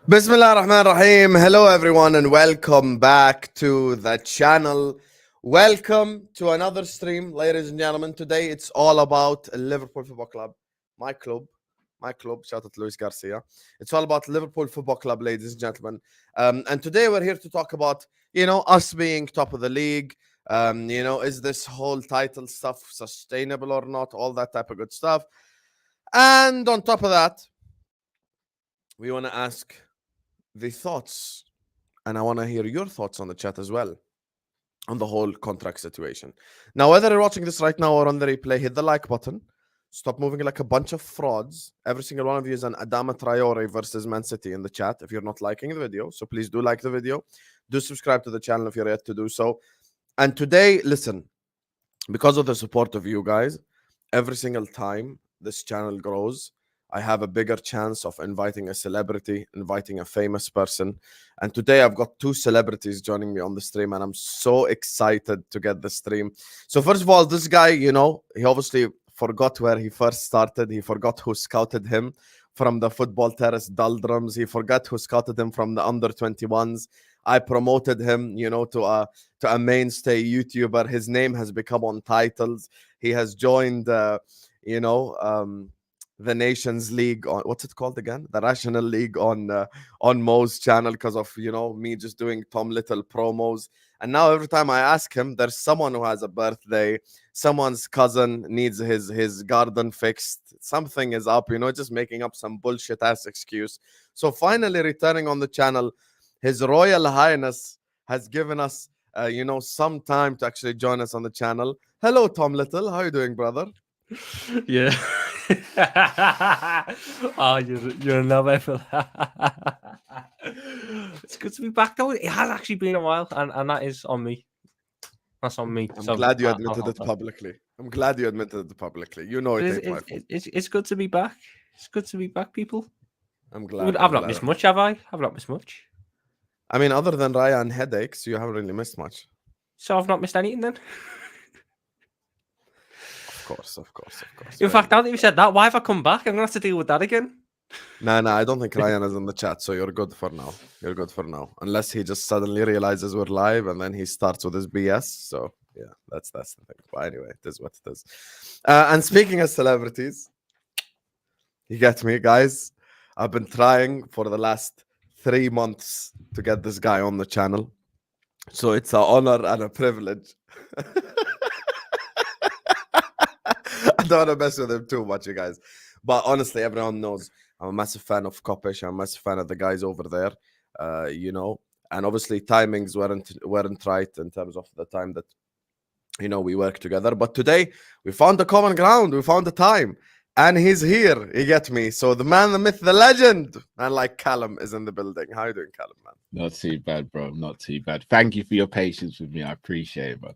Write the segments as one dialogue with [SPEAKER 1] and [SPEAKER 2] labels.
[SPEAKER 1] Bismillah ar-Rahman ar-Rahim. Hello everyone and welcome back to the channel. Welcome to another stream, ladies and gentlemen. Today it's all about Liverpool Football Club. My club. Shout out to Luis Garcia. It's all about Liverpool Football Club, ladies and gentlemen. And today we're here to talk about, us being top of the league. Is this whole title stuff sustainable or not? All that type of good stuff. And on top of that, we want to ask the thoughts, and I want to hear your thoughts on the chat as well on the whole contract situation. Now, whether you're watching this right now or on the replay, hit the like button. Stop moving like a bunch of frauds. Every single one of you is an Adama Traore versus Man City in the chat if you're not liking the video. So please do like the video. Do subscribe to the channel if you're yet to do so. And today, listen, because of the support of you guys, every single time this channel grows, I have a bigger chance of inviting a celebrity, inviting a famous person. And today I've got two celebrities joining me on the stream, and I'm so excited to get the stream. So first of all, this guy, he obviously forgot where he first started. He forgot who scouted him from the football terrace doldrums. He forgot who scouted him from the under 21s. I promoted him, to a mainstay YouTuber. His name has become on titles. He has joined, the Nations League on what's it called again? The National League on Mo's channel because of me just doing Tom Little promos. And now every time I ask him, there's someone who has a birthday, someone's cousin needs his garden fixed, something is up, just making up some bullshit ass excuse. So finally returning on the channel, His Royal Highness has given us some time to actually join us on the channel. Hello, Tom Little. How are you doing, brother?
[SPEAKER 2] Yeah. Oh, you're a love effort. It's good to be back though. It has actually been a while, and that is on me. That's on me.
[SPEAKER 1] I'm glad you admitted it publicly. You know it ain't my fault.
[SPEAKER 2] It's good to be back. It's good to be back, people.
[SPEAKER 1] I'm glad.
[SPEAKER 2] I've not missed much, have I? I've not missed much.
[SPEAKER 1] I mean, other than Raya and headaches, you haven't really missed much.
[SPEAKER 2] So I've not missed anything then?
[SPEAKER 1] Of course.
[SPEAKER 2] In fact, now that you said that, why have I come back? I'm going to have to deal with that again.
[SPEAKER 1] No, I don't think Ryan is in the chat, so you're good for now. Unless he just suddenly realizes we're live and then he starts with his BS. So, yeah, that's the thing. But anyway, it is what it is. And speaking of celebrities, you get me, guys? I've been trying for the last 3 months to get this guy on the channel. So it's an honor and a privilege. I don't want to mess with him too much, you guys. But honestly, everyone knows I'm a massive fan of Kopish. I'm a massive fan of the guys over there, And obviously, timings weren't right in terms of the time that, we work together. But today, we found the common ground. We found the time. And he's here. You get me? So the man, the myth, the legend, man like Callum is in the building. How you doing, Callum, man?
[SPEAKER 3] Not too bad, bro. Not too bad. Thank you for your patience with me. I appreciate it, man.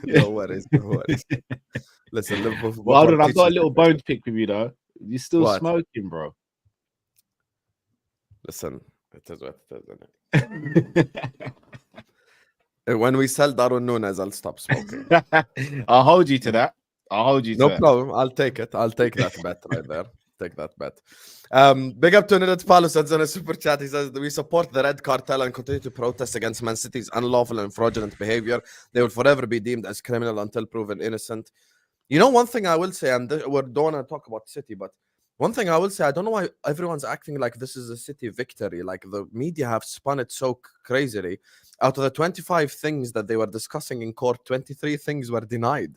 [SPEAKER 1] No worries. Listen, Liverpool.
[SPEAKER 3] Well, I've got a little bone to pick with you, though. You're still smoking, bro.
[SPEAKER 1] Listen, it is what it is, isn't it? When we sell Darwin Nunes, I'll stop smoking.
[SPEAKER 3] I'll hold you to that. No
[SPEAKER 1] problem. I'll take it. I'll take that bet right there. Take that bet. Big up to Nidit Palo sends in a super chat. He says, we support the Red Cartel and continue to protest against Man City's unlawful and fraudulent behavior. They will forever be deemed as criminal until proven innocent. One thing I will say, and we don't want to talk about City, but one thing I will say, I don't know why everyone's acting like this is a City victory. Like the media have spun it so crazily. Out of the 25 things that they were discussing in court, 23 things were denied.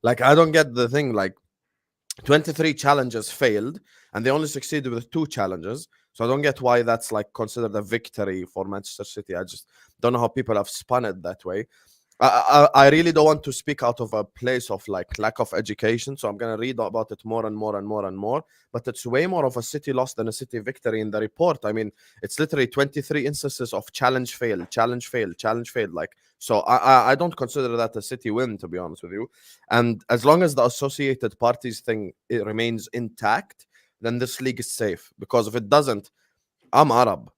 [SPEAKER 1] Like, I don't get the thing. Like, 23 challenges failed, and they only succeeded with 2 challenges. So I don't get why that's like considered a victory for Manchester City. I just don't know how people have spun it that way. I really don't want to speak out of a place of like lack of education, so I'm going to read about it more and more. But it's way more of a City loss than a City victory in the report. I mean, it's literally 23 instances of challenge failed. Like, so I don't consider that a City win, to be honest with you. And as long as the associated parties thing it remains intact, then this league is safe. Because if it doesn't, I'm Arab.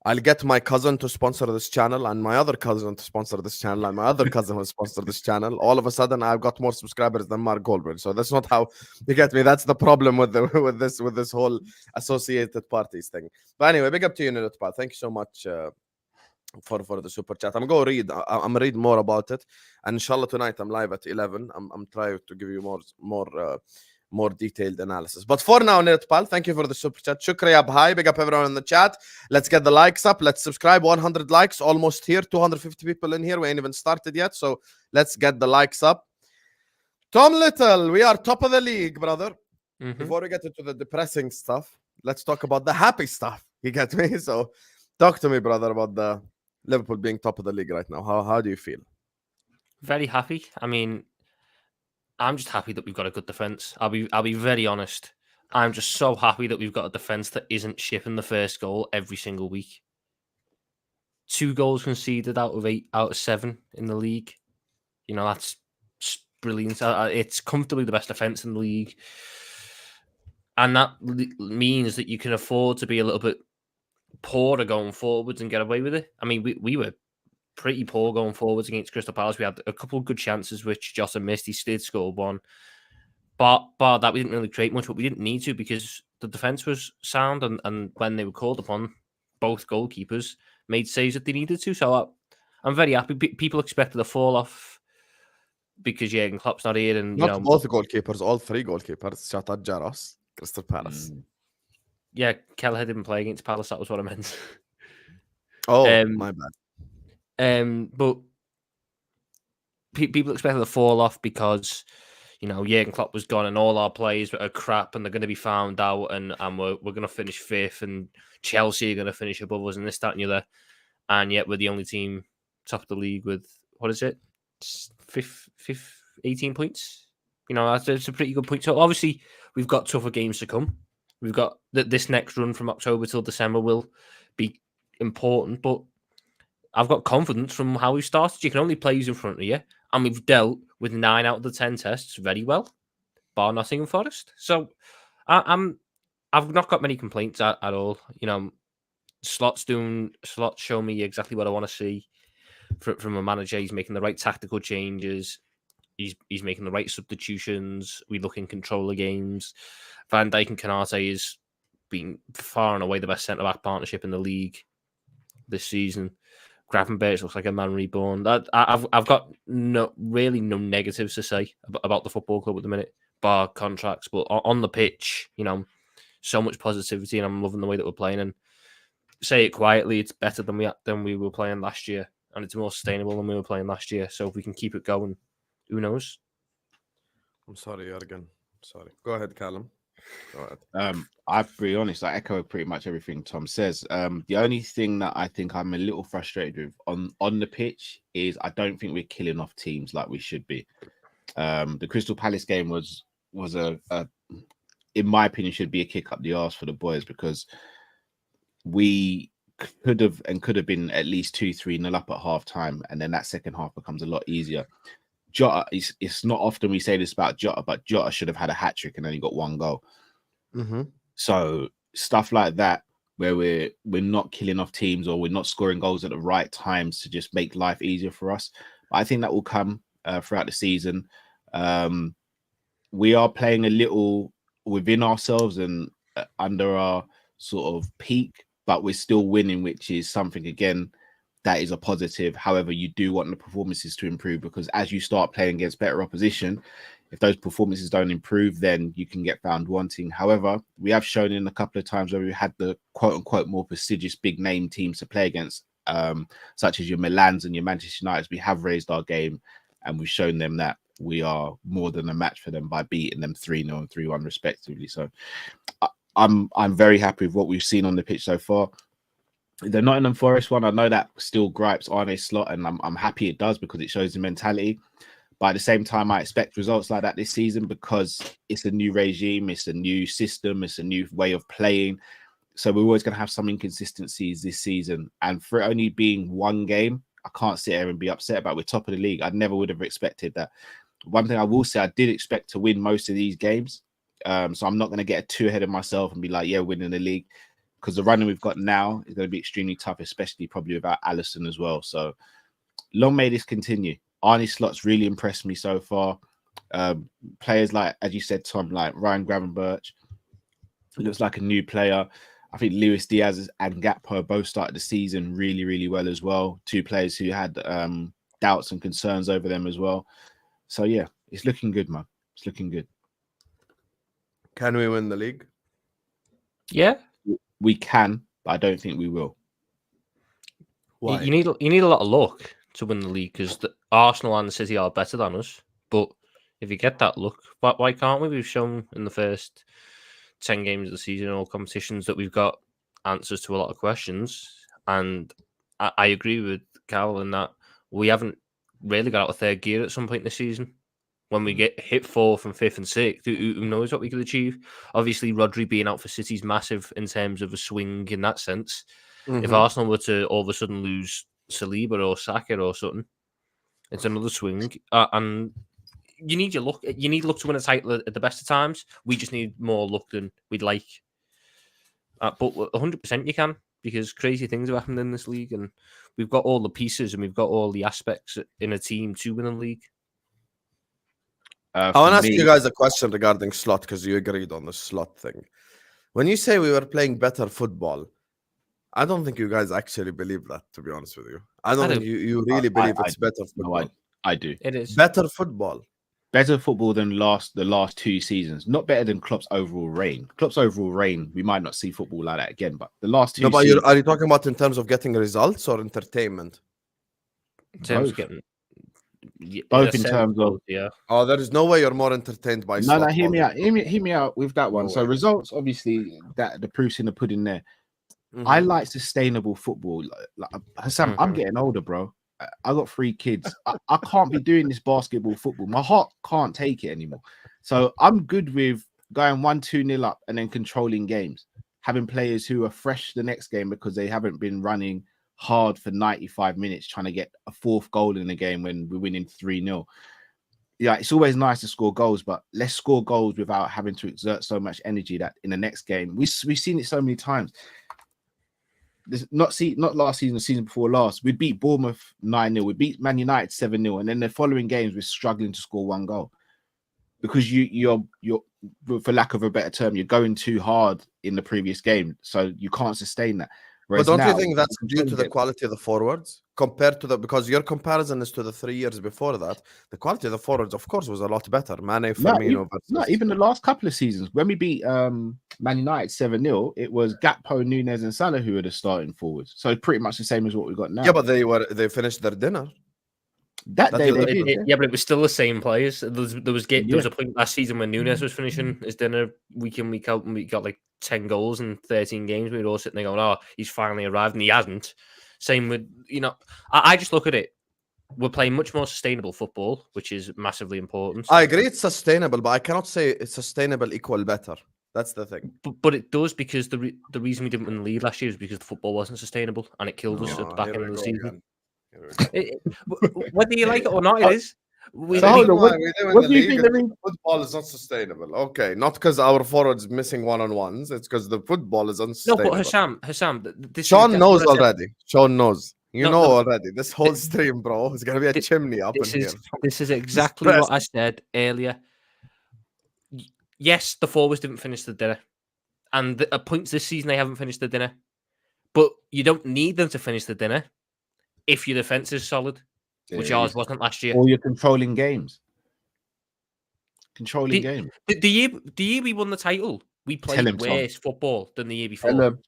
[SPEAKER 1] I'll get my cousin to sponsor this channel, and my other cousin to sponsor this channel, and my other cousin will sponsor this channel. All of a sudden, I've got more subscribers than Mark Goldberg. So that's not how you get me. That's the problem with this whole associated parties thing. But anyway, big up to you, Nilutpal. Thank you so much for the super chat. I'm going to read. I'm read more about it, and inshallah tonight I'm live at 11. I'm trying to give you more detailed analysis. But for now, Nilutpal, thank you for the super chat. Shukriya bhai, big up everyone in the chat. Let's get the likes up. Let's subscribe. 100 likes, almost here. 250 people in here. We ain't even started yet, so let's get the likes up. Tom Little, we are top of the league, brother. Before we get into the depressing stuff, let's talk about the happy stuff. You get me? So talk to me, brother, about the Liverpool being top of the league right now. How do you feel?
[SPEAKER 2] Very happy. I mean, I'm just happy that we've got a good defence. I'll be very honest. I'm just so happy that we've got a defence that isn't shipping the first goal every single week. 2 goals conceded out of 7 in the league. You know, that's brilliant. It's comfortably the best defence in the league. And that means that you can afford to be a little bit poorer going forwards and get away with it. I mean, we were pretty poor going forwards against Crystal Palace. We had a couple of good chances, which Jota missed. He did score one. But that, we didn't really create much, but we didn't need to because the defence was sound. And when they were called upon, both goalkeepers made saves that they needed to. So I'm very happy. People expected a fall off because Jurgen Klopp's not here. And
[SPEAKER 1] Not both goalkeepers, all 3 goalkeepers. Jota, Jaros, Crystal Palace.
[SPEAKER 2] Yeah, Kelleher didn't play against Palace. That was what I meant.
[SPEAKER 1] Oh, my bad.
[SPEAKER 2] But people expected a fall off because, you know, Jurgen Klopp was gone and all our players are crap and they're going to be found out and we're going to finish 5th and Chelsea are going to finish above us and this, that and the other. And yet we're the only team top of the league with, what is it? 18 points. You know, that's a pretty good point. So obviously we've got tougher games to come. We've got this next run from October till December will be important, but I've got confidence from how we started. You can only play who's in front of you, and we've dealt with 9 out of the 10 tests very well, bar Nottingham Forest. So I've not got many complaints at all. You know, Slot's show me exactly what I want to see from a manager. He's making the right tactical changes. He's making the right substitutions. We look in control of games. Van Dijk and Canate is being far and away the best centre-back partnership in the league this season. Gravenberch looks like a man reborn. I've got no negatives to say about the football club at the minute, bar contracts. But on the pitch, you know, so much positivity, and I'm loving the way that we're playing. And say it quietly, it's better than we were playing last year, and it's more sustainable than we were playing last year. So if we can keep it going, who knows?
[SPEAKER 1] I'm sorry, Jurgen. Sorry. Go ahead, Callum.
[SPEAKER 3] I'll be honest, I echo pretty much everything Tom says. The only thing that I think I'm a little frustrated with on the pitch is I don't think we're killing off teams like we should be. The Crystal Palace game was a in my opinion should be a kick up the arse for the boys, because we could have been at least 2-3-0 up at half time, and then that second half becomes a lot easier. Jota, it's not often we say this about Jota, but Jota should have had a hat trick and only got 1 goal. So stuff like that, where we're not killing off teams or we're not scoring goals at the right times to just make life easier for us. But I think that will come throughout the season. We are playing a little within ourselves and under our sort of peak, but we're still winning, which is something, again, that is a positive. However, you do want the performances to improve, because as you start playing against better opposition, if those performances don't improve, then you can get found wanting. However, we have shown in a couple of times where we had the quote-unquote more prestigious big-name teams to play against, such as your Milans and your Manchester Uniteds, we have raised our game, and we've shown them that we are more than a match for them by beating them 3-0 and 3-1 respectively. So I'm very happy with what we've seen on the pitch so far. The Nottingham Forest one, I know that still gripes Arne Slot, and I'm happy it does, because it shows the mentality. But at the same time, I expect results like that this season, because it's a new regime, it's a new system, it's a new way of playing. So we're always going to have some inconsistencies this season. And for it only being 1 game, I can't sit here and be upset about it. We're top of the league. I never would have expected that. One thing I will say, I did expect to win most of these games. So I'm not going to get too ahead of myself and be like, yeah, winning the league. because the running we've got now is going to be extremely tough, especially probably without Allison as well. So long may this continue. Arnie Slot's really impressed me so far. Players like, as you said, Tom, like Ryan Gravenberch, looks like a new player. I think Luis Diaz and Gakpo both started the season really, really well as well. Two players who had doubts and concerns over them as well. So yeah, it's looking good, man. It's looking good.
[SPEAKER 1] Can we win the league?
[SPEAKER 2] Yeah,
[SPEAKER 3] We can, but I don't think we will.
[SPEAKER 1] Why?
[SPEAKER 2] you need a lot of luck to win the league because Arsenal and City are better than us. But if you get that luck, why can't we? We've shown in the first 10 games of the season, all competitions, that we've got answers to a lot of questions. And I agree with Carol in that we haven't really got out of third gear at some point this season. When we get hit fourth and fifth and sixth, who knows what we could achieve? Obviously, Rodri being out for City is massive in terms of a swing in that sense. If Arsenal were to all of a sudden lose Saliba or Saka or something, it's another swing. And you need your luck. You need luck to win a title at the best of times. We just need more luck than we'd like. But 100% you can, because crazy things have happened in this league, and we've got all the pieces and we've got all the aspects in a team to win a league.
[SPEAKER 1] I want to ask you guys a question regarding Slot, because you agreed on the Slot thing. When you say we were playing better football, I don't think you guys actually believe that, to be honest with you. I don't think you really believe it's better football.
[SPEAKER 3] No, I do.
[SPEAKER 2] It is
[SPEAKER 1] better football.
[SPEAKER 3] Better football than the last 2 seasons. Not better than Klopp's overall reign. Klopp's overall reign, we might not see football like that again, but the last 2
[SPEAKER 1] No, but
[SPEAKER 3] seasons...
[SPEAKER 1] are you talking about in terms of getting results or entertainment?
[SPEAKER 2] in terms of getting
[SPEAKER 3] both in terms of...
[SPEAKER 2] Yeah.
[SPEAKER 1] Oh, there is no way you're more entertained by
[SPEAKER 3] No, hear me out. Hear me out with that one.
[SPEAKER 1] No
[SPEAKER 3] so
[SPEAKER 1] way.
[SPEAKER 3] results, obviously, that the proof's in the pudding there. I like sustainable football. Like Husam, I'm getting older, bro. I got 3 kids. I can't be doing this basketball football. My heart can't take it anymore. So I'm good with going 1-2-0 up and then controlling games, having players who are fresh the next game because they haven't been running hard for 95 minutes trying to get a 4th goal in the game when we're winning 3-0. Yeah, it's always nice to score goals, but let's score goals without having to exert so much energy that in the next game we've seen it so many times. Not last season, the season before last, we beat Bournemouth 9-0, we beat Man United 7-0, and then the following games we're struggling to score 1 goal because you're for lack of a better term, you're going too hard in the previous game, so you can't sustain that.
[SPEAKER 1] But don't you think that's due to the quality of the forwards compared to because your comparison is to the 3 years before that? The quality of the forwards, of course, was a lot better. Mane, Firmino,
[SPEAKER 3] even the last couple of seasons when we beat Man United 7-0, it was Gakpo, Nunez, and Salah who were the starting forwards. So pretty much the same as what we got now.
[SPEAKER 1] Yeah, but they finished their dinner.
[SPEAKER 3] That day, they did,
[SPEAKER 2] yeah, but it was still the same players. There was a point last season when Nunez was finishing his dinner week in, week out, and we got like 10 goals in 13 games. We were all sitting there going, "Oh, he's finally arrived," and he hasn't. Same with I just look at it. We're playing much more sustainable football, which is massively important.
[SPEAKER 1] I agree it's sustainable, but I cannot say it's sustainable equal better. That's the thing.
[SPEAKER 2] But it does, because the reason we didn't win the league last year is because the football wasn't sustainable and it killed us at the back end of the season. Whether you like it or not, it is.
[SPEAKER 1] What do you think? The football is not sustainable. Okay, not because our forwards missing one-on-ones. It's because the football is unsustainable.
[SPEAKER 2] No, but Husam,
[SPEAKER 1] Sean knows already. Sean knows. Already. This whole stream, bro, is gonna be a chimney up in here.
[SPEAKER 2] This is exactly what I said earlier. Yes, the forwards didn't finish the dinner, and at points this season they haven't finished the dinner. But you don't need them to finish the dinner if your defense is solid, which ours wasn't last year.
[SPEAKER 3] Or you're controlling games.
[SPEAKER 2] The year we won the title, we played worse football than the year before.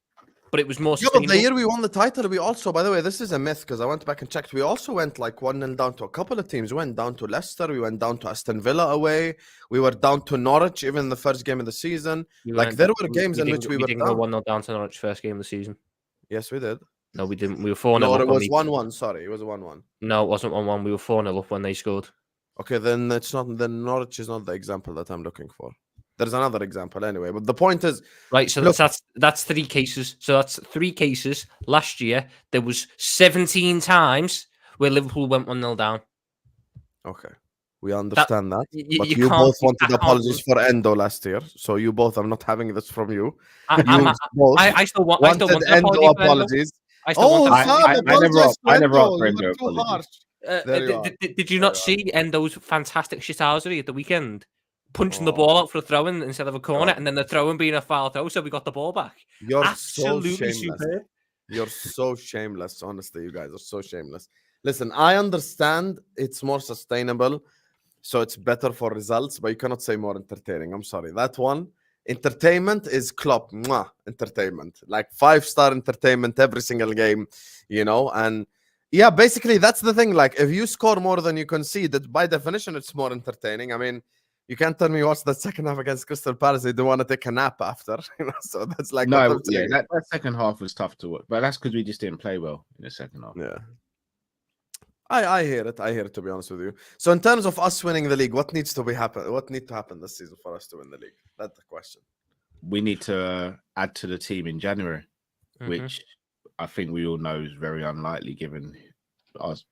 [SPEAKER 2] But it was more sustainable.
[SPEAKER 1] But the year we won the title, we also, by the way, this is a myth because I went back and checked. We also went like 1-0 down to a couple of teams. We went down to Leicester. We went down to Aston Villa away. We were down to Norwich even the first game of the season. There were games in which we were
[SPEAKER 2] down. 1-0 down to Norwich first game of the season.
[SPEAKER 1] Yes, we did.
[SPEAKER 2] No, we didn't. We were 4-0.
[SPEAKER 1] No, it was 1-1. Sorry, it was 1-1.
[SPEAKER 2] No, it wasn't 1-1. We were 4-0 up when they scored.
[SPEAKER 1] Okay, then it's not. Then Norwich is not the example that I'm looking for. There's another example anyway. But the point is,
[SPEAKER 2] right. So that's 3 cases. So that's 3 cases. Last year there was 17 times where Liverpool went 1-0 down.
[SPEAKER 1] Okay. We understand that. But
[SPEAKER 2] you
[SPEAKER 1] you
[SPEAKER 2] can't.
[SPEAKER 1] both
[SPEAKER 2] I
[SPEAKER 1] wanted
[SPEAKER 2] can't-
[SPEAKER 1] apologies for Endo last year. So you both, I'm not having this from you.
[SPEAKER 2] I,
[SPEAKER 1] You
[SPEAKER 2] I,
[SPEAKER 1] both
[SPEAKER 2] I still want. I still
[SPEAKER 1] wanted
[SPEAKER 2] want an
[SPEAKER 1] Endo
[SPEAKER 2] apology for Endo.
[SPEAKER 1] apologies.
[SPEAKER 2] I still want
[SPEAKER 1] Oh,
[SPEAKER 2] an
[SPEAKER 3] I-
[SPEAKER 2] apology.
[SPEAKER 1] Sam,
[SPEAKER 3] I
[SPEAKER 1] apologize to
[SPEAKER 3] I never
[SPEAKER 1] Endo.
[SPEAKER 3] asked for
[SPEAKER 1] You
[SPEAKER 3] Endo
[SPEAKER 1] were too
[SPEAKER 3] apologies.
[SPEAKER 1] harsh. There you are.
[SPEAKER 2] Did you
[SPEAKER 1] There
[SPEAKER 2] not
[SPEAKER 1] you are.
[SPEAKER 2] see Endo's fantastic shithousery at the weekend? Punching the
[SPEAKER 1] Oh,
[SPEAKER 2] ball out for a throw in instead of a corner,
[SPEAKER 1] God.
[SPEAKER 2] and then the throw in being a foul throw, so we got the ball back.
[SPEAKER 1] You're so
[SPEAKER 2] Absolutely
[SPEAKER 1] shameless.
[SPEAKER 2] superb.
[SPEAKER 1] You're so shameless. Honestly, you guys are so shameless. Listen, I understand it's more sustainable, so it's better for results, but you cannot say more entertaining. I'm sorry. That one, entertainment is Klopp. Mwah, entertainment. Like 5-star entertainment every single game, and yeah, basically that's the thing. Like if you score more than you concede, that by definition it's more entertaining. I mean, you can't tell me what's the second half against Crystal Palace. They don't want to take a nap after, so that's like what
[SPEAKER 3] No,
[SPEAKER 1] I'm
[SPEAKER 3] yeah,
[SPEAKER 1] saying.
[SPEAKER 3] that second half was tough to watch, but that's because we just didn't play well in the second half.
[SPEAKER 1] Yeah. I hear it. I hear it, to be honest with you. So in terms of us winning the league, what needs to happen? What needs to happen this season for us to win the league? That's the question.
[SPEAKER 3] We need to add to the team in January, which I think we all know is very unlikely given us,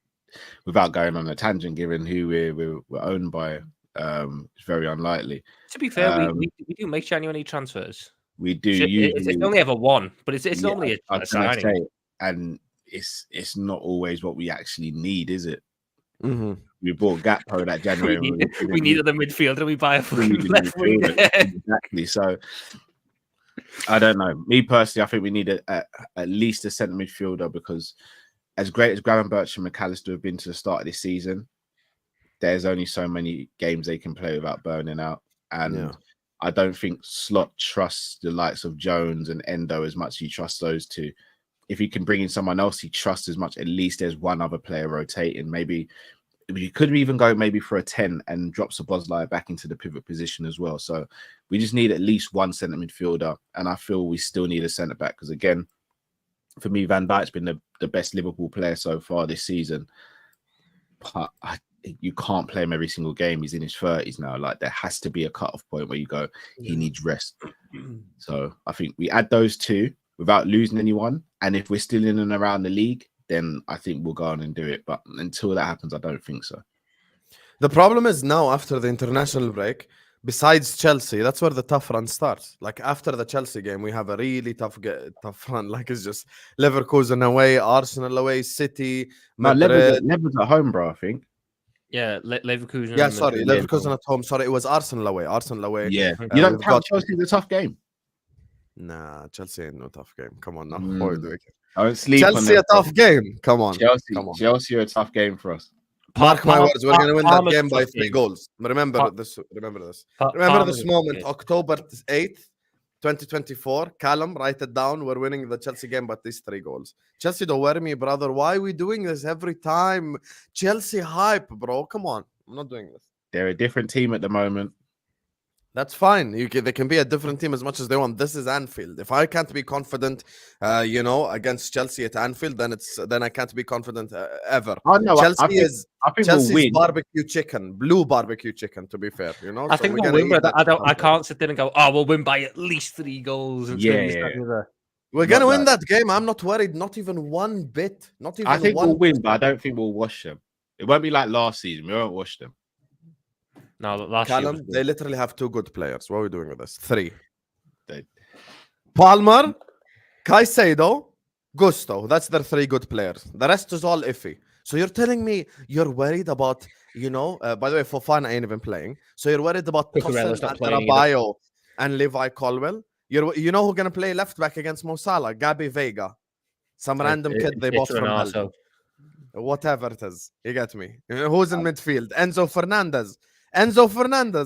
[SPEAKER 3] without going on a tangent, given who we're owned by. It's very unlikely.
[SPEAKER 2] To be fair, we do make January transfers.
[SPEAKER 3] We do
[SPEAKER 2] It's
[SPEAKER 3] usually.
[SPEAKER 2] only ever one, but it's
[SPEAKER 3] Yeah,
[SPEAKER 2] normally
[SPEAKER 3] I
[SPEAKER 2] a
[SPEAKER 3] was gonna
[SPEAKER 2] signing.
[SPEAKER 3] say, and it's not always what we actually need, is it?
[SPEAKER 1] Mm-hmm.
[SPEAKER 3] We bought Gakpo that January.
[SPEAKER 2] we needed a midfielder. We buy a
[SPEAKER 3] we
[SPEAKER 2] fucking
[SPEAKER 3] needed
[SPEAKER 2] left wing.
[SPEAKER 3] exactly. So I don't know. Me personally, I think we need at least a centre midfielder, because as great as Gravenberch and McAllister have been to the start of this season, there's only so many games they can play without burning out. And I don't think Slot trusts the likes of Jones and Endo as much as he trusts those two. If he can bring in someone else he trusts as much, at least there's one other player rotating. Maybe we could even go maybe for a 10 and drop Szoboszlai back into the pivot position as well. So we just need at least one centre midfielder. And I feel we still need a centre back, because again, for me, Van Dijk's been the best Liverpool player so far this season. But you can't play him every single game. He's in his 30s now. Like, there has to be a cut-off point where you go, he needs rest. So I think we add those two without losing anyone. And if we're still in and around the league, then I think we'll go on and do it. But until that happens, I don't think so.
[SPEAKER 1] The problem is now, after the international break, besides Chelsea, that's where the tough run starts. Like after the Chelsea game, we have a really tough run. Like it's just Leverkusen away, Arsenal away, City, Madrid.
[SPEAKER 3] Lever's at home, bro, I think.
[SPEAKER 2] Yeah, Leverkusen.
[SPEAKER 1] Yeah, sorry, Leverkusen at home. Sorry, it was Arsenal away. Arsenal away.
[SPEAKER 3] Yeah, you don't count Chelsea as a tough game.
[SPEAKER 1] Nah, Chelsea ain't no tough game. Come on now. What are we doing?
[SPEAKER 3] I don't sleep
[SPEAKER 1] Chelsea
[SPEAKER 3] on
[SPEAKER 1] a tough game. Come on.
[SPEAKER 3] Chelsea are a tough game for us.
[SPEAKER 1] Mark my words, we're going to win that game by 3 goals. Remember this. Remember this moment, October 8th, 2024. Callum, write it down. We're winning the Chelsea game by these 3 goals. Chelsea, don't worry me, brother. Why are we doing this every time? Chelsea hype, bro. Come on. I'm not doing this.
[SPEAKER 3] They're a different team at the moment.
[SPEAKER 1] That's fine. They can be a different team as much as they want. This is Anfield. If I can't be confident, against Chelsea at Anfield, then I can't be confident ever.
[SPEAKER 3] Oh no,
[SPEAKER 1] Chelsea
[SPEAKER 3] I think
[SPEAKER 1] Chelsea's
[SPEAKER 3] we'll win.
[SPEAKER 1] barbecue chicken, blue barbecue chicken. To be fair,
[SPEAKER 2] I think we'll win, but I can't sit there and go, "Oh, we'll win by at least 3 goals." And
[SPEAKER 1] we're gonna win that game. I'm not worried, not even one bit. Not even.
[SPEAKER 3] I think
[SPEAKER 1] one
[SPEAKER 3] we'll win, but I don't think we'll wash them. It won't be like last season. We won't wash them.
[SPEAKER 2] No, last
[SPEAKER 1] Callum,
[SPEAKER 2] year
[SPEAKER 1] they literally have 2 good players. What are we doing with this? 3.
[SPEAKER 3] They...
[SPEAKER 1] Palmer, Caicedo, Gusto. That's their 3 good players. The rest is all iffy. So you're telling me you're worried about, by the way, Fofana ain't even playing. So you're worried about
[SPEAKER 2] Cucurella's not playing
[SPEAKER 1] Adebayo and Levi Colwill. You know who's going to play left back against Mo Salah? Gabi Vega. Some random kid they bought from Belgium. Whatever it is. You get me? Who's in midfield? Enzo Fernandez.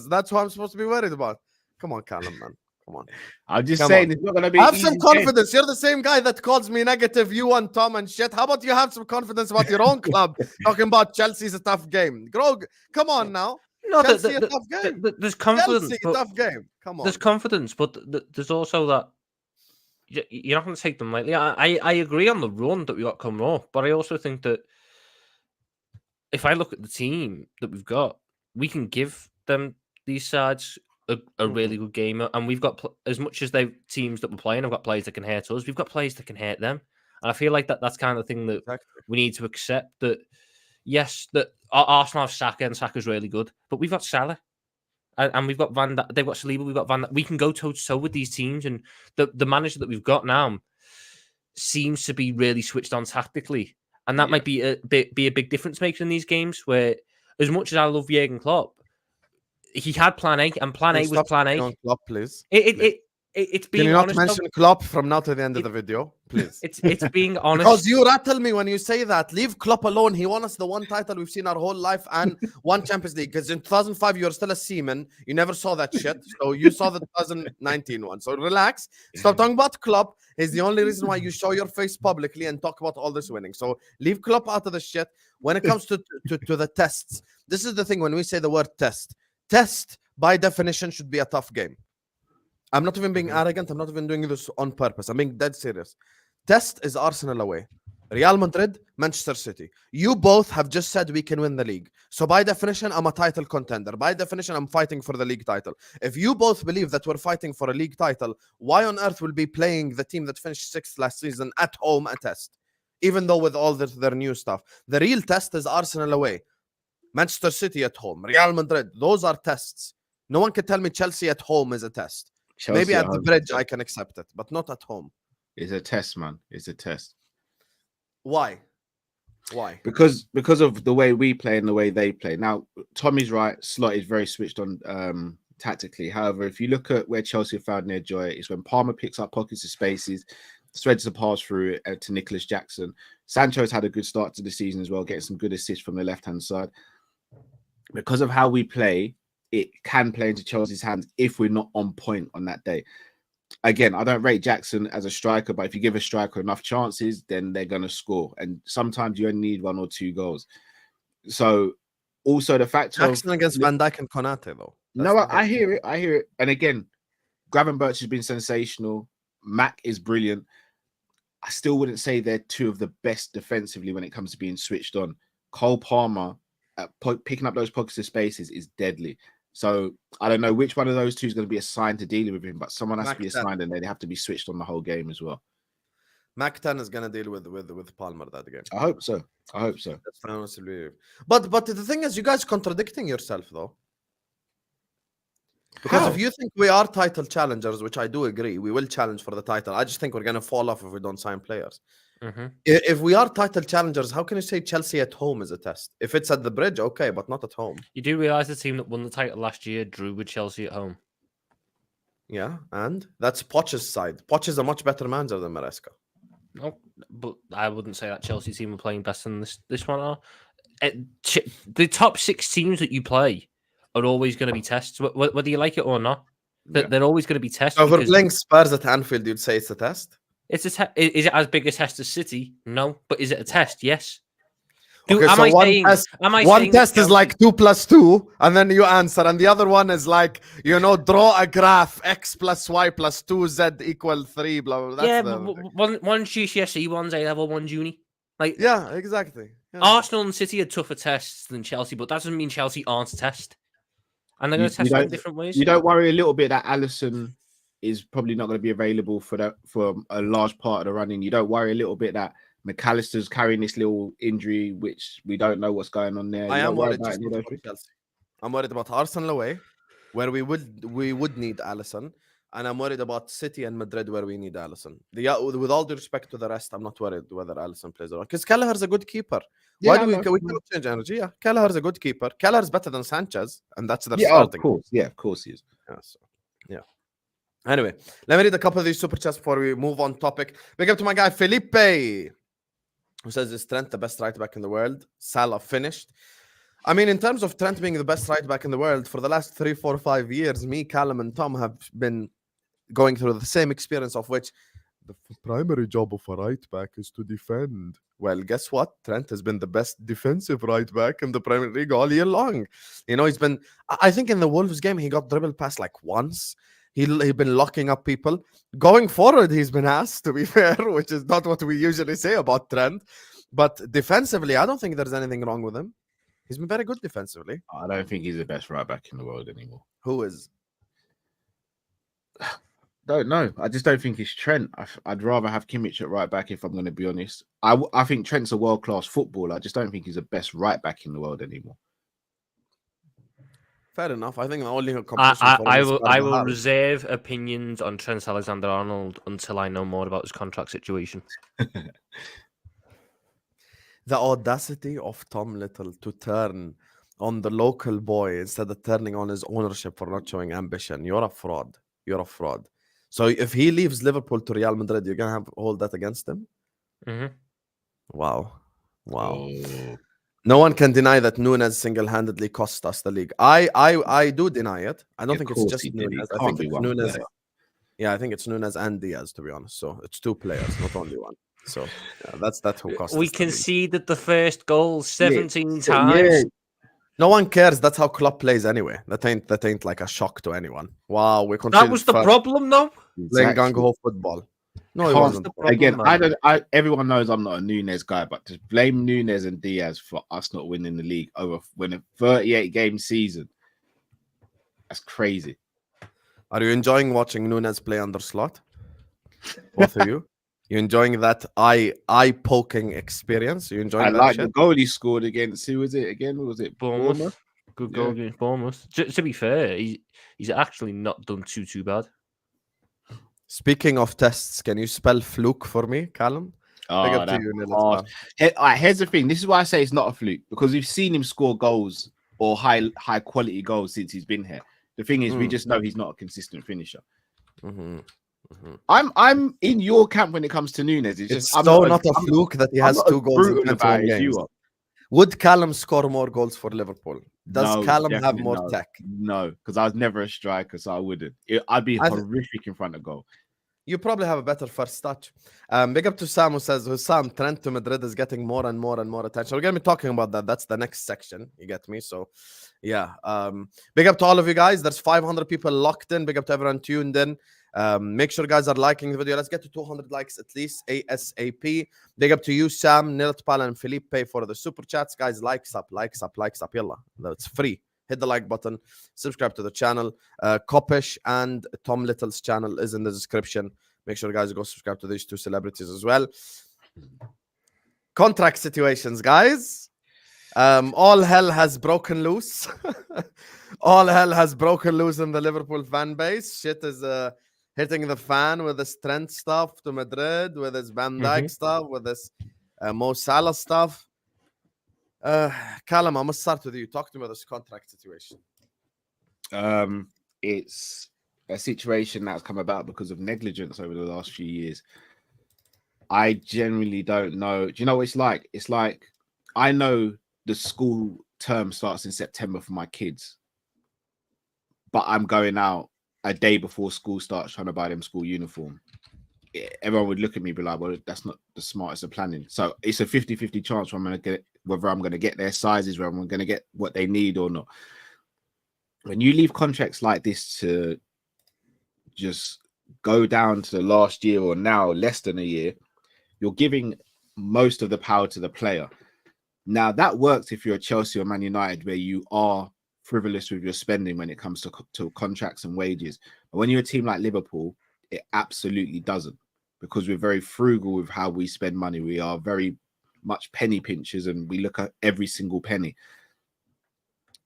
[SPEAKER 1] That's who I'm supposed to be worried about. Come on, Callum, man. Come on.
[SPEAKER 3] I'm just saying it's not going to be.
[SPEAKER 1] Have some confidence. You're the same guy that calls me negative, you and Tom and shit. How about you have some confidence about your own club? Talking about Chelsea's a tough game. Come on now.
[SPEAKER 2] No,
[SPEAKER 1] Chelsea a tough game.
[SPEAKER 2] There's confidence.
[SPEAKER 1] Chelsea a tough game. Come on.
[SPEAKER 2] There's confidence, but there's also that you're not going to take them lightly. I agree on the run that we got coming up, but I also think that if I look at the team that we've got, we can give them these sides a really good game, and we've got as much as they teams that we're playing have got players that can hurt us. We've got players that can hurt them, and I feel like that's kind of thing that we need to accept. That yes, that Arsenal have Saka, and Saka's really good, but we've got Salah. And we've got they've got Saliba, we've got Van Dijk. We can go toe to toe with these teams, and the manager that we've got now seems to be really switched on tactically, and that might be a big difference maker in these games. Where, as much as I love Jurgen Klopp, he had Plan A, and Plan A was Plan A.
[SPEAKER 1] On Klopp, please.
[SPEAKER 2] It's
[SPEAKER 1] Can
[SPEAKER 2] being
[SPEAKER 1] you not
[SPEAKER 2] honest.
[SPEAKER 1] mention Klopp from now to the end of the video, please?
[SPEAKER 2] It's being honest.
[SPEAKER 1] Because you rattle me when you say that. Leave Klopp alone. He won us the one title we've seen our whole life and one Champions League. Because in 2005, you were still a seaman. You never saw that shit. So you saw the 2019 one. So relax. Stop talking about Klopp. He's the only reason why you show your face publicly and talk about all this winning. So leave Klopp out of the shit. When it comes to the tests, this is the thing when we say the word test. Test, by definition, should be a tough game. I'm not even being arrogant. I'm not even doing this on purpose. I'm being dead serious. Test is Arsenal away. Real Madrid, Manchester City. You both have just said we can win the league. So by definition, I'm a title contender. By definition, I'm fighting for the league title. If you both believe that we're fighting for a league title, why on earth will be playing the team that finished 6th last season at home a test? Even though with all their new stuff. The real test is Arsenal away. Manchester City at home. Real Madrid. Those are tests. No one can tell me Chelsea at home is a test.
[SPEAKER 3] Chelsea
[SPEAKER 1] Maybe at the bridge I can accept it, but not at home.
[SPEAKER 3] It's a test, man. It's a test.
[SPEAKER 1] Why? Why?
[SPEAKER 3] Because of the way we play and the way they play. Now, Tommy's right. Slot is very switched on tactically. However, if you look at where Chelsea found their joy, it's when Palmer picks up pockets of spaces, threads the pass through to Nicholas Jackson. Sancho's had a good start to the season as well, getting some good assists from the left-hand side. Because of how we play, it can play into Chelsea's hands if we're not on point on that day. Again, I don't rate Jackson as a striker, but if you give a striker enough chances, then they're going to score. And sometimes you only need 1 or 2 goals. So also the fact
[SPEAKER 1] Jackson against Van Dijk and Konate, though.
[SPEAKER 3] I hear it. I hear it. And again, Gravenberch has been sensational. Mac is brilliant. I still wouldn't say they're 2 of the best defensively when it comes to being switched on. Cole Palmer, picking up those pockets of spaces is deadly. So I don't know which one of those 2 is going to be assigned to dealing with him, but someone has to be assigned, and they have to be switched on the whole game as well.
[SPEAKER 1] Mac 10 is going to deal with Palmer that game.
[SPEAKER 3] I hope so.
[SPEAKER 1] That's honestly. But the thing is, you guys contradicting yourself though. Because if you think we are title challengers, which I do agree, we will challenge for the title. I just think we're going to fall off if we don't sign players. If we are title challengers, how can you say Chelsea at home is a test? If it's at the bridge, okay, but not at home.
[SPEAKER 2] You do realise the team that won the title last year drew with Chelsea at home.
[SPEAKER 1] Yeah, and that's Poch's side. Poch is a much better manager than Maresca.
[SPEAKER 2] No, but I wouldn't say that Chelsea team are playing better than this one are. The top 6 teams that you play are always going to be tests, whether you like it or not. They're always going to be tests.
[SPEAKER 1] So if we're playing Spurs at Anfield, you'd say it's a test?
[SPEAKER 2] It's a is it as big a test as City? No, but is it a test? Yes.
[SPEAKER 1] Okay,
[SPEAKER 2] am
[SPEAKER 1] so one test is like 2 + 2, and then you answer, and the other one is like, draw a graph X + Y + 2 Z = 3. Blah blah.
[SPEAKER 2] That's one's GCSE, one's A level, one's uni.
[SPEAKER 1] Yeah, exactly. Yeah.
[SPEAKER 2] Arsenal and City are tougher tests than Chelsea, but that doesn't mean Chelsea aren't a test. And they're going to test in different ways.
[SPEAKER 3] You don't worry a little bit that Alisson is probably not going to be available for a large part of the running. You don't worry a little bit that McAllister's carrying this little injury, which we don't know what's going on there.
[SPEAKER 1] I am worried about Chelsea. I'm worried about Arsenal away, where we would need Alisson, and I'm worried about City and Madrid, where we need Alisson. With all due respect to the rest, I'm not worried whether Alisson plays or not, because Kelleher's a good keeper. Why do we cannot change energy? Yeah, Kelleher's a good keeper. Kelleher's better than Sanchez, and that's their starting.
[SPEAKER 3] Of course. Yeah, of course he is.
[SPEAKER 1] Yeah. Anyway, let me read a couple of these super chats before we move on topic. Big up to my guy Felipe, who says, is Trent the best right back in the world? Salah finished. I mean, in terms of Trent being the best right back in the world, for the last 3, 4, 5 years, me, Callum, and Tom have been going through the same experience, of which the primary job of a right back is to defend. Well, guess what? Trent has been the best defensive right back in the Premier League all year long. He's been, I think in the Wolves game, he got dribbled past like once. He's been locking up people. Going forward, he's been asked, to be fair, which is not what we usually say about Trent. But defensively, I don't think there's anything wrong with him. He's been very good defensively.
[SPEAKER 3] I don't think he's the best right back in the world anymore.
[SPEAKER 1] Who is?
[SPEAKER 3] Don't know. I just don't think it's Trent. I'd rather have Kimmich at right back if I'm going to be honest. I think Trent's a world class footballer. I just don't think he's the best right back in the world anymore.
[SPEAKER 1] Fair enough. I think the only competition for him is
[SPEAKER 2] I will
[SPEAKER 1] Carvajal.
[SPEAKER 2] reserve opinions on Trent Alexander-Arnold until I know more about his contract situation.
[SPEAKER 1] The audacity of Tom Little to turn on the local boy instead of turning on his ownership for not showing ambition. You're a fraud. You're a fraud. So if he leaves Liverpool to Real Madrid, you're gonna have hold that against him.
[SPEAKER 2] Mm-hmm.
[SPEAKER 1] Wow.
[SPEAKER 3] Oh.
[SPEAKER 1] No one can deny that Nunes single-handedly cost us the league. I do deny it. I don't think it's just Nunes. I think it's Nunes. Yeah, I think it's Nunes and Diaz, to be honest. So it's two players, not only one. So yeah, that's who cost
[SPEAKER 2] We
[SPEAKER 1] us the league.
[SPEAKER 2] conceded the first goal 17 times.
[SPEAKER 3] Yeah.
[SPEAKER 1] No one cares. That's how Klopp plays anyway. That ain't like a shock to anyone. Wow, we conceded.
[SPEAKER 2] That was the problem, though.
[SPEAKER 1] Playing gung-ho football. No, it wasn't.
[SPEAKER 3] Again, everyone knows I'm not a Nunes guy, but to blame Nunes and Diaz for us not winning the league over when a 38-game season, that's crazy.
[SPEAKER 1] Are you enjoying watching Nunes play under Slot? Both of you? You enjoying that eye-poking experience? You enjoying that
[SPEAKER 3] like
[SPEAKER 1] shit?
[SPEAKER 3] the goal he scored against, who was it again? Was it
[SPEAKER 2] Bournemouth? Good goal against Bournemouth. To be fair, he's actually not done too bad.
[SPEAKER 1] Speaking of tests, can you spell fluke for me, Callum?
[SPEAKER 3] Oh,
[SPEAKER 1] up to you,
[SPEAKER 3] here's the thing. This is why I say it's not a fluke, because we've seen him score goals or high quality goals since he's been here. The thing is, we just know he's not a consistent finisher.
[SPEAKER 1] Mm-hmm.
[SPEAKER 3] I'm in your camp when it comes to Nunes.
[SPEAKER 1] It's not a fluke that he has 2 goals in 21 games. Would Callum score more goals for Liverpool? Does Callum have more tech?
[SPEAKER 3] No, because I was never a striker, so I wouldn't. I'd be horrific in front of goal.
[SPEAKER 1] You probably have a better first touch. Big up to Sam, who says, Husam, Trent to Madrid is getting more and more and more attention. We're going to be talking about that. That's the next section. You get me? So, yeah. Big up to all of you guys. There's 500 people locked in. Big up to everyone tuned in. Make sure guys are liking the video. Let's get to 200 likes at least ASAP. Big up to you, Sam, Niltpal, and Felipe for the super chats. Guys, likes up. Yalla. It's free. Hit the like button, subscribe to the channel. Kopish and Tom Little's channel is in the description. Make sure guys go subscribe to these 2 celebrities as well. Contract situations, guys. All hell has broken loose. All hell has broken loose in the Liverpool fan base. Shit is hitting the fan with this Trent stuff to Madrid, with this Van Dijk stuff, with this Mo Salah stuff. Callum, I must start with you. Talk to me about this contract situation.
[SPEAKER 3] It's a situation that's come about because of negligence over the last few years. I generally don't know. Do you know what it's like? It's like I know the school term starts in September for my kids, but I'm going out a day before school starts trying to buy them school uniform. Everyone would look at me and be like, well, that's not the smartest of planning. So it's a 50-50 chance whether I'm going to get their sizes, whether I'm going to get what they need or not. When you leave contracts like this to just go down to the last year or now less than a year, you're giving most of the power to the player. Now, that works if you're a Chelsea or Man United, where you are frivolous with your spending when it comes to contracts and wages. But when you're a team like Liverpool, it absolutely doesn't, because we're very frugal with how we spend money. We are very much penny pinchers, and we look at every single penny.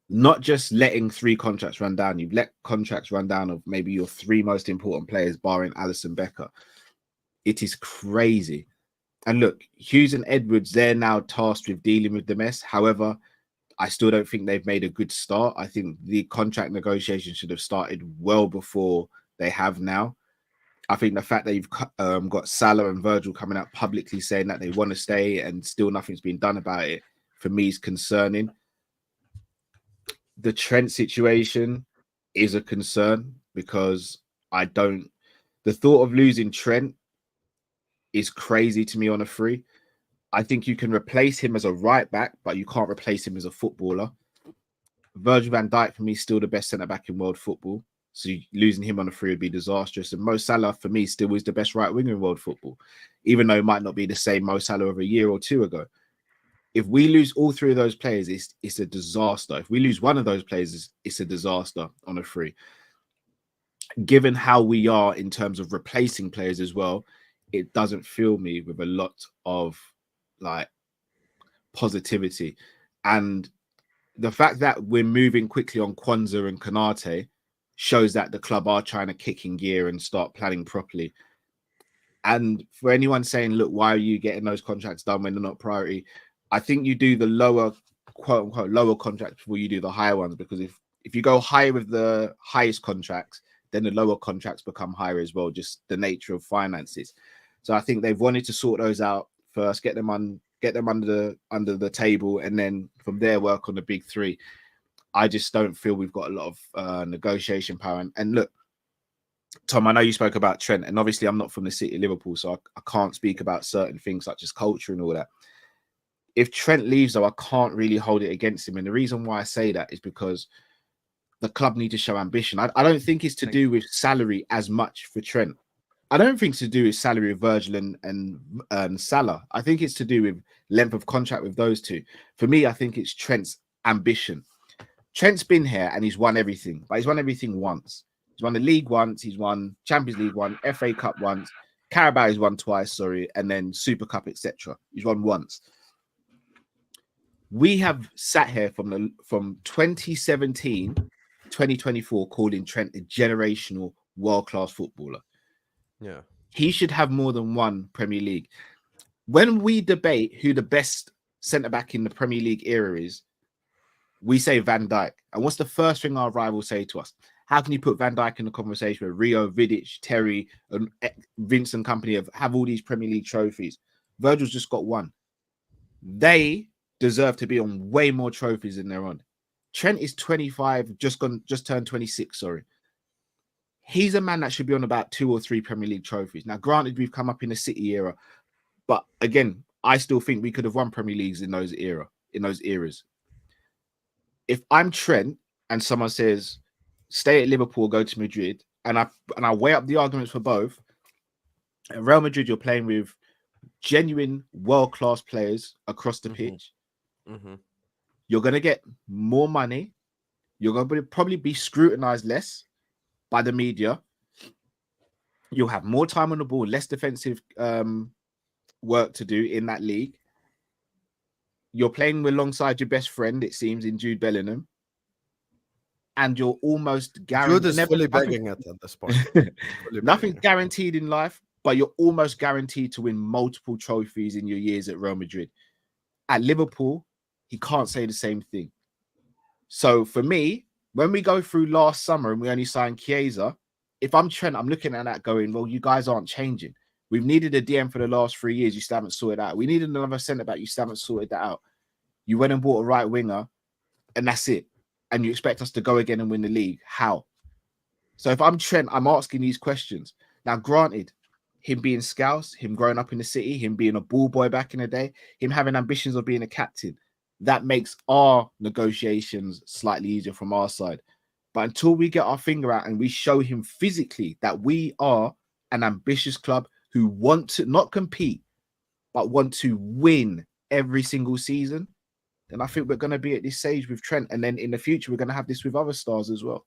[SPEAKER 3] Not just letting 3 contracts run down. You've let contracts run down of maybe your 3 most important players, barring Alisson Becker. It is crazy. And look, Hughes and Edwards, they're now tasked with dealing with the mess. However, I still don't think they've made a good start. I think the contract negotiations should have started well before they have now. I think the fact that you've got Salah and Virgil coming out publicly saying that they want to stay and still nothing's been done about it, for me, is concerning. The Trent situation is a concern, because the thought of losing Trent is crazy to me on a free. I think you can replace him as a right back, but you can't replace him as a footballer. Virgil van Dijk, for me, is still the best centre back in world football. So losing him on a free would be disastrous. And Mo Salah, for me, still is the best right winger in world football, even though it might not be the same Mo Salah of a year or 2 ago. If we lose all 3 of those players, it's a disaster. If we lose one of those players, it's a disaster on a free. given how we are in terms of replacing players as well, it doesn't fill me with a lot of like positivity. And the fact that we're moving quickly on Kwanzaa and Konate shows that the club are trying to kick in gear and start planning properly. And for anyone saying, look, why are you getting those contracts done when they're not priority? I think you do the lower, quote unquote, lower contracts before you do the higher ones, because if you go higher with the highest contracts, then the lower contracts become higher as well, just the nature of finances. So I think they've wanted to sort those out first, get them under the table, and then from there work on the big three. I just don't feel we've got a lot of negotiation power. And look, Tom, I know you spoke about Trent, and obviously I'm not from the city of Liverpool, so I can't speak about certain things such as culture and all that. If Trent leaves, though, I can't really hold it against him. And the reason why I say that is because the club need to show ambition. I don't think it's to do with salary as much for Trent. I don't think it's to do with salary of Virgil and Salah. I think it's to do with length of contract with those two. For me, I think it's Trent's ambition. Trent's been here and he's won everything, but he's won everything once. He's won the league once, he's won Champions League once, FA Cup once, Carabao he's won twice, and then Super Cup, etc. He's won once. We have sat here from 2017, 2024, calling Trent a generational world-class footballer.
[SPEAKER 1] Yeah.
[SPEAKER 3] He should have more than one Premier League. When we debate who the best centre-back in the Premier League era is, we say Van Dijk. And what's the first thing our rivals say to us? How can you put Van Dijk in the conversation with Rio, Vidic, Terry, and Vince and company have all these Premier League trophies? Virgil's just got one. They deserve to be on way more trophies than they're on. Trent is 25, just turned 26, sorry. He's a man that should be on about 2 or 3 Premier League trophies. Now, granted, we've come up in the City era, but again, I still think we could have won Premier Leagues in those eras. If I'm Trent and someone says, stay at Liverpool, go to Madrid, and I weigh up the arguments for both, at Real Madrid, you're playing with genuine world-class players across the pitch.
[SPEAKER 1] Mm-hmm.
[SPEAKER 3] You're going to get more money. You're going to probably be scrutinized less by the media. You'll have more time on the ball, less defensive work to do in that league. You're playing alongside your best friend, it seems, in Jude Bellingham. And you're almost guaranteed.
[SPEAKER 1] Jude is fully begging it at this point.
[SPEAKER 3] Nothing's guaranteed in life, but you're almost guaranteed to win multiple trophies in your years at Real Madrid. At Liverpool, he can't say the same thing. So for me, when we go through last summer and we only signed Chiesa, if I'm Trent, I'm looking at that going, well, you guys aren't changing. We've needed a DM for the last 3 years. You still haven't sorted out. We needed another centre-back. You still haven't sorted that out. You went and bought a right winger, and that's it. And you expect us to go again and win the league. How? So if I'm Trent, I'm asking these questions. Now, granted, him being Scouse, him growing up in the city, him being a ball boy back in the day, him having ambitions of being a captain, that makes our negotiations slightly easier from our side. But until we get our finger out and we show him physically that we are an ambitious club who want to not compete, but want to win every single season, then I think we're going to be at this stage with Trent. And then in the future, we're going to have this with other stars as well.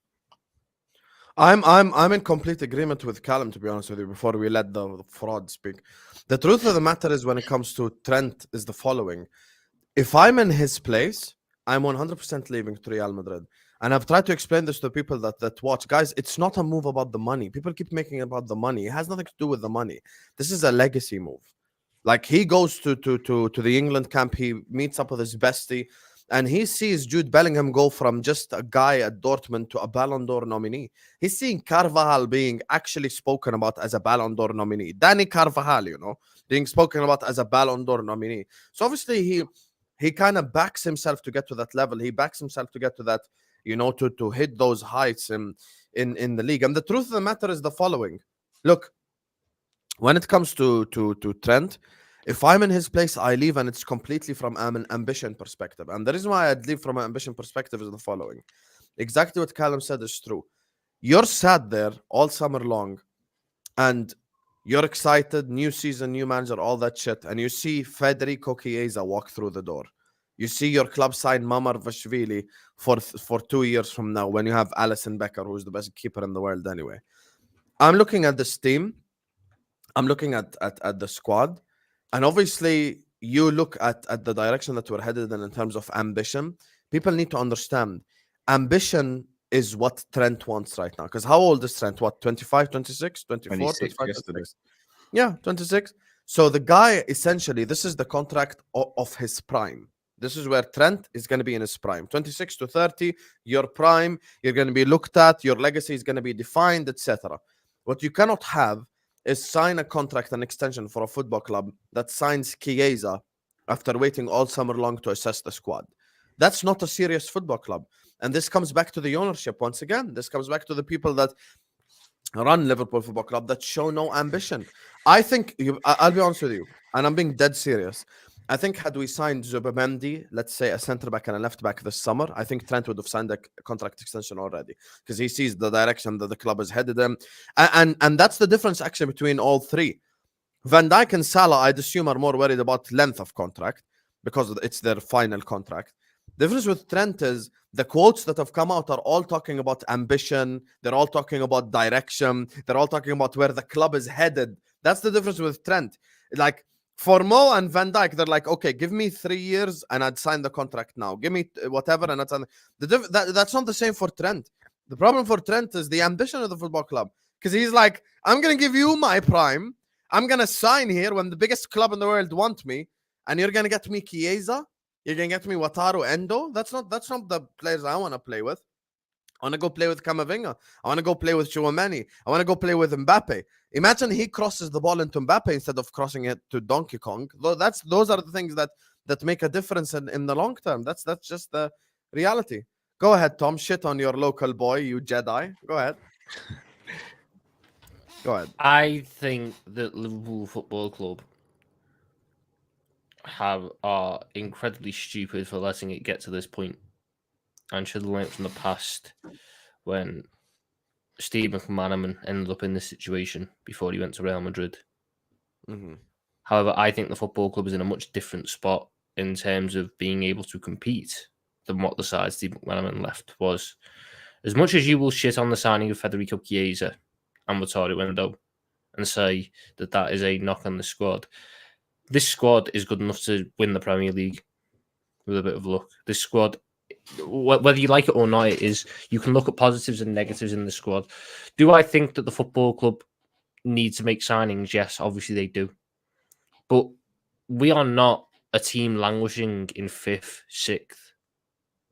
[SPEAKER 1] I'm in complete agreement with Callum, to be honest with you, before we let the fraud speak. The truth of the matter is, when it comes to Trent, is the following. If I'm in his place, I'm 100% leaving to Real Madrid. And I've tried to explain this to people that watch. Guys, it's not a move about the money. People keep making it about the money. It has nothing to do with the money. This is a legacy move. Like, he goes to the England camp, he meets up with his bestie, and he sees Jude Bellingham go from just a guy at Dortmund to a Ballon d'Or nominee. He's seeing Carvajal being actually spoken about as a Ballon d'Or nominee. Danny Carvajal, being spoken about as a Ballon d'Or nominee. So obviously he kind of backs himself to get to that level. He backs himself to get to that, to hit those heights in the league. And the truth of the matter is the following. Look, when it comes to Trent, if I'm in his place, I leave, and it's completely from an ambition perspective. And the reason why I'd leave from an ambition perspective is the following. Exactly what Callum said is true. You're sat there all summer long, and you're excited, new season, new manager, all that shit, and you see Federico Chiesa walk through the door. You see your club sign Mamarashvili for 2 years from now when you have Alisson Becker, who's the best keeper in the world anyway. I'm looking at this team. I'm looking at the squad. And obviously, you look at the direction that we're headed in terms of ambition. People need to understand ambition is what Trent wants right now. Because how old is Trent? What, 25, 26, 24,
[SPEAKER 3] 26
[SPEAKER 1] 25,
[SPEAKER 3] yesterday.
[SPEAKER 1] 26? Yeah, 26. So the guy, essentially, this is the contract of his prime. This is where Trent is going to be in his prime. 26 to 30, your prime, you're going to be looked at, your legacy is going to be defined, etc. What you cannot have is sign a contract, an extension for a football club that signs Chiesa after waiting all summer long to assess the squad. That's not a serious football club. And this comes back to the ownership once again. This comes back to the people that run Liverpool Football Club that show no ambition. I think, I'll be honest with you, and I'm being dead serious. I think had we signed Zubimendi, let's say a centre back and a left back this summer, I think Trent would have signed a contract extension already because he sees the direction that the club is headed in. And that's the difference actually between all three. Van Dijk and Salah, I'd assume, are more worried about length of contract because it's their final contract. The difference with Trent is the quotes that have come out are all talking about ambition. They're all talking about direction. They're all talking about where the club is headed. That's the difference with Trent. Like, for Mo and Van Dijk, they're like, okay, give me 3 years and I'd sign the contract now. Give me whatever and I'd sign. That's not the same for Trent. The problem for Trent is the ambition of the football club. Because he's like, I'm going to give you my prime. I'm going to sign here when the biggest club in the world want me. And you're going to get me Chiesa. You're going to get me Wataru Endo. That's not the players I want to play with. I want to go play with Camavinga. I want to go play with Chouameni. I want to go play with Mbappe. Imagine he crosses the ball into Mbappe instead of crossing it to Donkey Kong. Those are the things that make a difference in the long term. That's just the reality. Go ahead, Tom. Shit on your local boy, you Jedi. Go ahead. Go ahead.
[SPEAKER 2] I think that Liverpool Football Club are incredibly stupid for letting it get to this point, and should have learned from the past when Steve McManaman ended up in this situation before he went to Real Madrid.
[SPEAKER 1] Mm-hmm.
[SPEAKER 2] However, I think the football club is in a much different spot in terms of being able to compete than what the side Steve McManaman left was. As much as you will shit on the signing of Federico Chiesa and Wataru Endo and say that is a knock on the squad, this squad is good enough to win the Premier League with a bit of luck. This squad, whether you like it or not, it is. You can look at positives and negatives in the squad. Do I think that the football club need to make signings? Yes, obviously they do. But we are not a team languishing in 5th, 6th,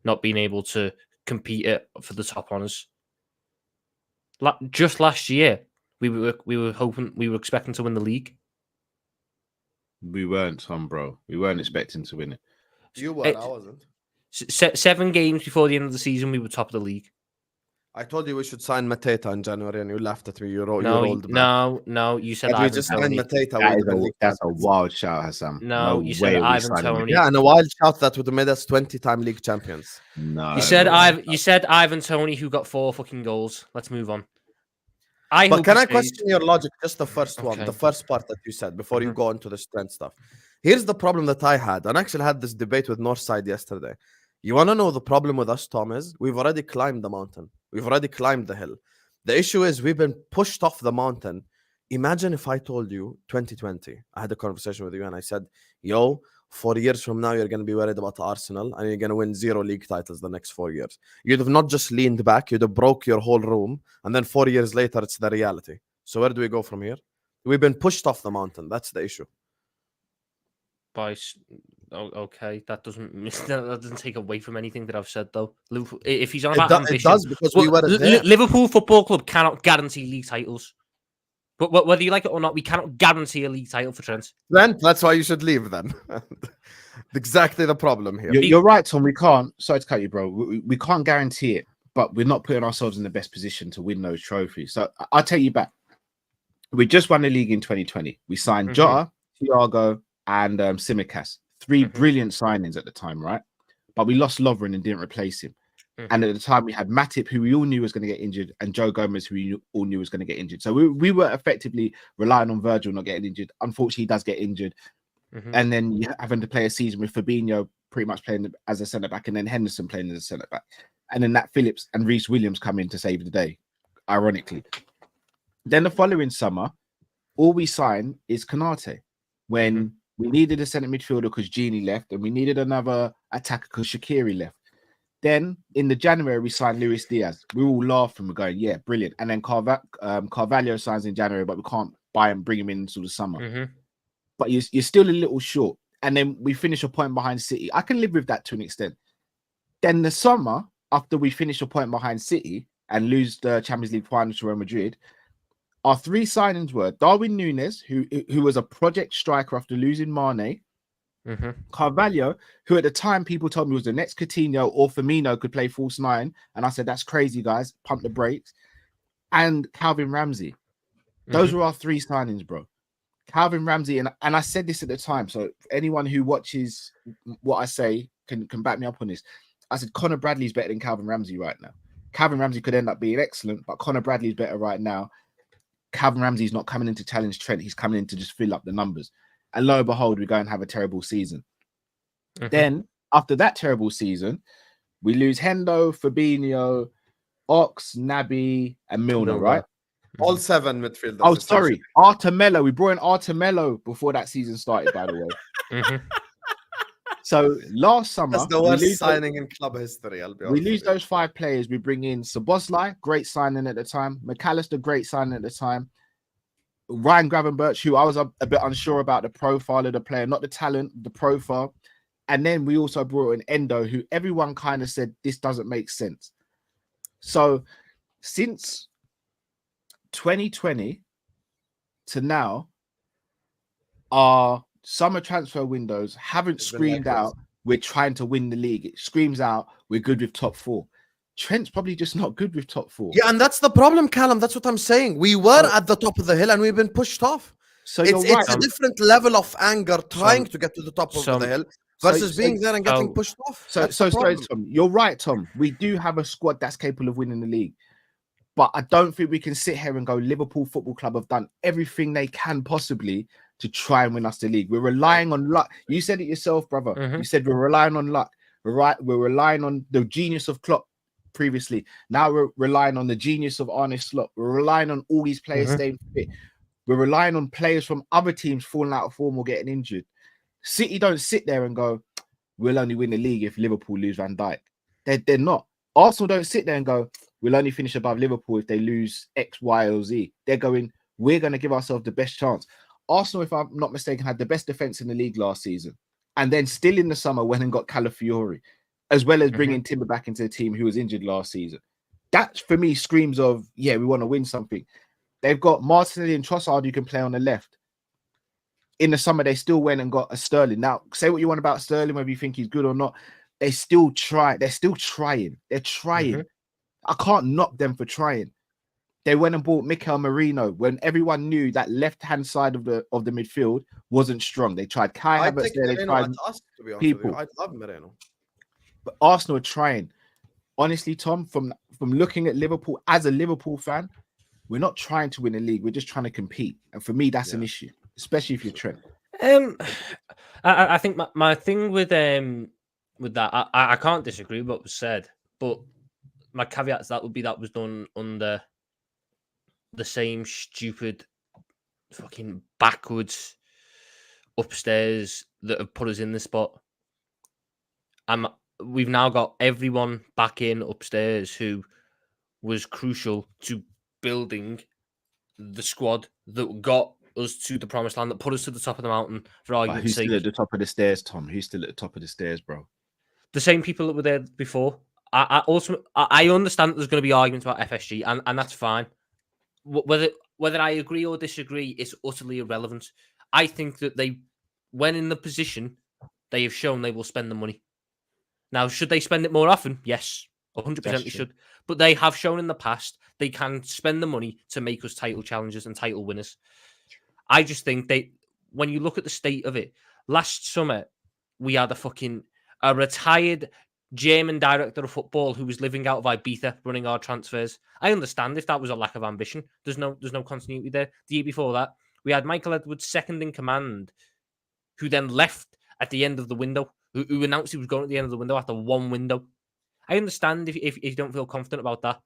[SPEAKER 2] not being able to compete for the top honours. Just last year, we were expecting to win the league.
[SPEAKER 3] We weren't, Tom, bro. We weren't expecting to win it.
[SPEAKER 1] You were, I wasn't.
[SPEAKER 2] 7 games before the end of the season, we were top of the league.
[SPEAKER 1] I told you we should sign Mateta in January, and you laughed at me. You rolled back.
[SPEAKER 2] No. You said
[SPEAKER 1] we just signed Mateta.
[SPEAKER 3] That's a wild shout, Husam.
[SPEAKER 2] No, you said Ivan Toney.
[SPEAKER 1] Yeah, and a wild shout that would have made us 20-time league champions.
[SPEAKER 3] No,
[SPEAKER 2] you said Ivan Toney, who got 4 fucking goals. Let's move on.
[SPEAKER 1] But can I question your logic? Just the first one,
[SPEAKER 2] Okay.
[SPEAKER 1] the first part that you said before you go into the strength stuff. Here's the problem that I had, and I actually had this debate with Northside yesterday. You want to know the problem with us, Tom, is we've already climbed the mountain. We've already climbed the hill. The issue is we've been pushed off the mountain. Imagine if I told you 2020, I had a conversation with you and I said, 4 years from now, you're going to be worried about Arsenal and you're going to win 0 league titles the next 4 years. You'd have not just leaned back, you'd have broke your whole room. And then 4 years later, it's the reality. So where do we go from here? We've been pushed off the mountain. That's the issue.
[SPEAKER 2] Okay, that doesn't take away from anything that I've said, though. Liverpool, if he's on about ambition,
[SPEAKER 1] it does, because we were there.
[SPEAKER 2] Liverpool Football Club cannot guarantee league titles. But whether you like it or not, we cannot guarantee a league title for Trent.
[SPEAKER 1] Trent, that's why you should leave then. Exactly the problem here.
[SPEAKER 3] You're right, Tom. We can't. Sorry to cut you, bro. We can't guarantee it, but we're not putting ourselves in the best position to win those trophies. So I'll take you back. We just won the league in 2020. We signed Jota, Thiago, and Tsimikas. 3 brilliant signings at the time, right? But we lost Lovren and didn't replace him. And at the time, we had Matip, who we all knew was going to get injured, and Joe Gomez, who we all knew was going to get injured. So we were effectively relying on Virgil not getting injured. Unfortunately, he does get injured. And then you're having to play a season with Fabinho pretty much playing as a centre back, and then Henderson playing as a centre back, and then Nat Phillips and Reece Williams come in to save the day, ironically. Then the following summer, all we sign is Konate when we needed a centre midfielder because Genie left, and we needed another attacker because Shaqiri left. Then in the January, we signed Luis Diaz. We were all laughing. We're going, yeah, brilliant. And then Carvalho signs in January, but we can't buy him, bring him in until the summer. But you're still a little short. And then we finish a point behind City. I can live with that to an extent. Then the summer, after we finish a point behind City and lose the Champions League final to Real Madrid, our 3 signings were Darwin Núñez, who was a project striker after losing Mane, Carvalho, who at the time people told me was the next Coutinho or Firmino could play false 9. And I said, that's crazy, guys. Pump the brakes. And Calvin Ramsey. Those were our 3 signings, bro. Calvin Ramsey, and I said this at the time, so anyone who watches what I say can back me up on this. I said Connor Bradley's better than Calvin Ramsey right now. Calvin Ramsey could end up being excellent, but Connor Bradley's better right now. Calvin Ramsey's not coming in to challenge Trent. He's coming in to just fill up the numbers. And lo and behold, we go and have a terrible season. Then, after that terrible season, we lose Hendo, Fabinho, Ox, Naby, and Milner, right?
[SPEAKER 1] All 7 midfielders.
[SPEAKER 3] Oh, sorry. Artemelo. We brought in Artemelo before that season started, by the way. So last summer,
[SPEAKER 1] that's the worst signing in club history.
[SPEAKER 3] We lose those 5 players. We bring in Szoboszlai, great signing at the time. McAllister, great signing at the time. Ryan Gravenberch, who I was a bit unsure about the profile of the player, not the talent, the profile. And then we also brought in Endo, who everyone kind of said, this doesn't make sense. So since 2020 to now, our summer transfer windows haven't screamed out we're trying to win the league. It screams out we're good with top 4. Trent's probably just not good with top 4.
[SPEAKER 1] Yeah, and that's the problem, Callum. That's what I'm saying. We were at the top of the hill and we've been pushed off.
[SPEAKER 3] So
[SPEAKER 1] it's a different level of anger trying to get to the top of the hill versus being there and getting pushed off.
[SPEAKER 3] So sorry, Tom. You're right, Tom. We do have a squad that's capable of winning the league. But I don't think we can sit here and go, Liverpool Football Club have done everything they can possibly to try and win us the league. We're relying on luck. You said it yourself, brother. You said we're relying on luck. We're relying on the genius of Klopp previously. Now we're relying on the genius of Arne Slot. We're relying on all these players staying fit. We're relying on players from other teams falling out of form or getting injured. City don't sit there and go, we'll only win the league if Liverpool lose Van Dijk. They're not. Arsenal don't sit there and go, we'll only finish above Liverpool if they lose X, Y, or Z. They're going, we're going to give ourselves the best chance. Arsenal, if I'm not mistaken, had the best defense in the league last season. And then still in the summer went and got Calafiori, as well as bringing Timber back into the team who was injured last season. That, for me, screams of, yeah, we want to win something. They've got Martinelli and Trossard who can play on the left. In the summer, they still went and got a Sterling. Now, say what you want about Sterling, whether you think he's good or not. They still try. They're still trying. They're trying. I can't knock them for trying. They went and bought Mikel Merino when everyone knew that left-hand side of the midfield wasn't strong. They tried Kai Havertz there. They tried people.
[SPEAKER 1] I love Merino.
[SPEAKER 3] But Arsenal are trying. Honestly, Tom, from looking at Liverpool as a Liverpool fan, we're not trying to win a league. We're just trying to compete. And for me, that's an issue, especially if you're Trent.
[SPEAKER 2] I think my thing with that, I can't disagree with what was said, but my caveat to that would be that was done under the same stupid fucking backwards upstairs that have put us in this spot. We've now got everyone back in upstairs who was crucial to building the squad that got us to the promised land, that put us to the top of the mountain, for argument's sake.
[SPEAKER 3] Who's still at the top of the stairs, Tom? Who's still at the top of the stairs, bro?
[SPEAKER 2] The same people that were there before. I understand that there's going to be arguments about FSG, and that's fine. Whether I agree or disagree is utterly irrelevant. I think that when in the position, they have shown they will spend the money. Now, should they spend it more often? Yes, 100% they should. But they have shown in the past they can spend the money to make us title challengers and title winners. I just think when you look at the state of it, last summer, we had a retired German director of football who was living out of Ibiza running our transfers. I understand if that was a lack of ambition. There's no continuity there. The year before that, we had Michael Edwards second in command, who then left at the end of the window, who announced he was going at the end of the window after one window. I understand if you don't feel confident about that.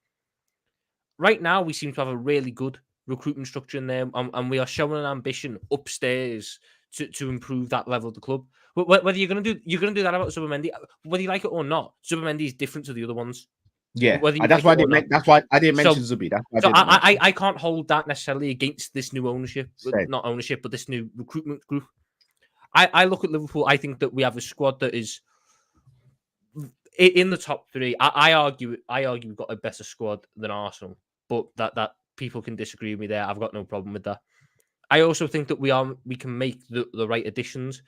[SPEAKER 2] Right now, we seem to have a really good recruitment structure in there, and we are showing an ambition upstairs to improve that level of the club. Whether you're going to do that about Zubimendi, whether you like it or not, Zubimendi is different to the other ones.
[SPEAKER 3] Yeah,
[SPEAKER 2] Whether you
[SPEAKER 3] that's
[SPEAKER 2] like
[SPEAKER 3] why
[SPEAKER 2] it or not.
[SPEAKER 3] that's why I didn't mention Zubi. That's why
[SPEAKER 2] I can't hold that necessarily against this new ownership,
[SPEAKER 3] Same.
[SPEAKER 2] not ownership, but this new recruitment group. I look at Liverpool. I think that we have a squad that is in the top three. I argue we've got a better squad than Arsenal, but that people can disagree with me there. I've got no problem with that. I also think that we can make the right additions.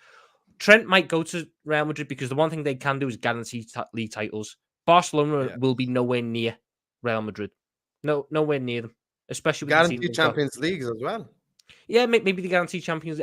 [SPEAKER 2] Trent might go to Real Madrid because the one thing they can do is guarantee league titles. Barcelona will be nowhere near Real Madrid. Nowhere near them, especially with
[SPEAKER 1] guarantee
[SPEAKER 2] the team
[SPEAKER 1] Champions Leagues as well.
[SPEAKER 2] Yeah, maybe the guarantee Champions.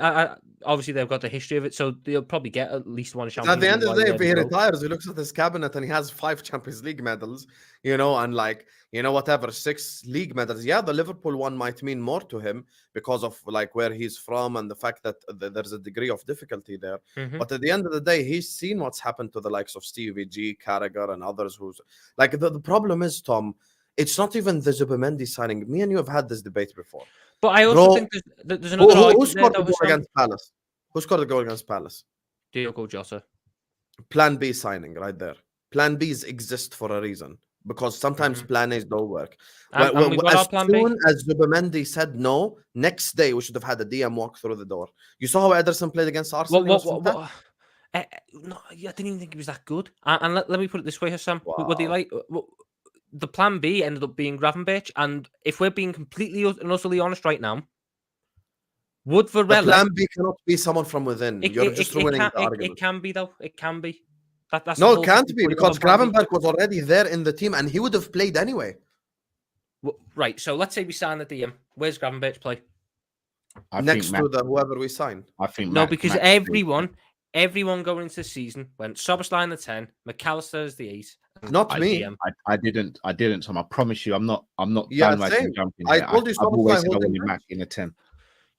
[SPEAKER 2] Obviously, they've got the history of it, so they'll probably get at least one Champions
[SPEAKER 1] At the end
[SPEAKER 2] League
[SPEAKER 1] of the day, if he
[SPEAKER 2] while
[SPEAKER 1] retires, he looks at his cabinet and he has 5 Champions League medals, and whatever, 6 league medals. Yeah, the Liverpool one might mean more to him because of like where he's from and the fact that there's a degree of difficulty there.
[SPEAKER 2] Mhm.
[SPEAKER 1] But at the end of the day, he's seen what's happened to the likes of Stevie G, Carragher, and others. Who's like the problem is, Tom, it's not even the Zubimendi signing. Me and you have had this debate before.
[SPEAKER 2] But I also think there's another
[SPEAKER 1] Who
[SPEAKER 2] argument
[SPEAKER 1] scored
[SPEAKER 2] there,
[SPEAKER 1] the goal against Palace? Who scored the goal against Palace?
[SPEAKER 2] Diogo Jota.
[SPEAKER 1] Plan B signing right there. Plan Bs exist for a reason because sometimes plan A's don't work.
[SPEAKER 2] And we've got our plan B.
[SPEAKER 1] As soon as Zubimendi said no, next day we should have had a DM walk through the door. You saw how Ederson played against Arsenal?
[SPEAKER 2] No, I didn't even think he was that good. And let me put it this way, Husam. What do you like? The plan B ended up being Gravenberch, and if we're being completely and utterly honest right now, would Varela...
[SPEAKER 1] Plan B cannot be someone from within. You're just ruining the argument.
[SPEAKER 2] It can be, though. It can be. That's
[SPEAKER 1] no, it can't be, because Gravenberch was already there in the team, and he would have played anyway.
[SPEAKER 2] Right, so let's say we sign the DM. Where's Gravenberch play?
[SPEAKER 1] Next to whoever we sign.
[SPEAKER 3] I think
[SPEAKER 2] because everyone going into the season went Szoboszlai the 10, McAllister as the 8.
[SPEAKER 1] Not me.
[SPEAKER 3] I didn't, Tom. I promise you, I'm not
[SPEAKER 1] same.
[SPEAKER 3] jumping.
[SPEAKER 1] I told you
[SPEAKER 3] I've always said I
[SPEAKER 1] holding
[SPEAKER 3] wanted Mac in a 10.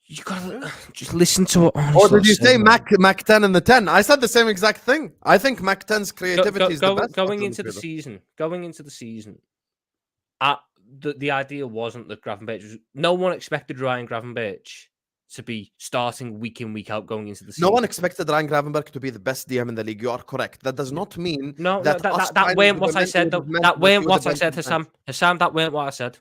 [SPEAKER 2] You gotta just listen to what.
[SPEAKER 1] Or did you say Mac 10 in the 10? I said the same exact thing. I think Mac 10's creativity is the best.
[SPEAKER 2] Going into the season, the idea wasn't that Gravenberch. No one expected Ryan Gravenberch to be starting week in, week out going into the season.
[SPEAKER 1] No one expected Ryan Gravenberch to be the best DM in the league. You are correct. That does not mean
[SPEAKER 2] that weren't what I said, though. That weren't what I said, Husam. Husam, that weren't what I said.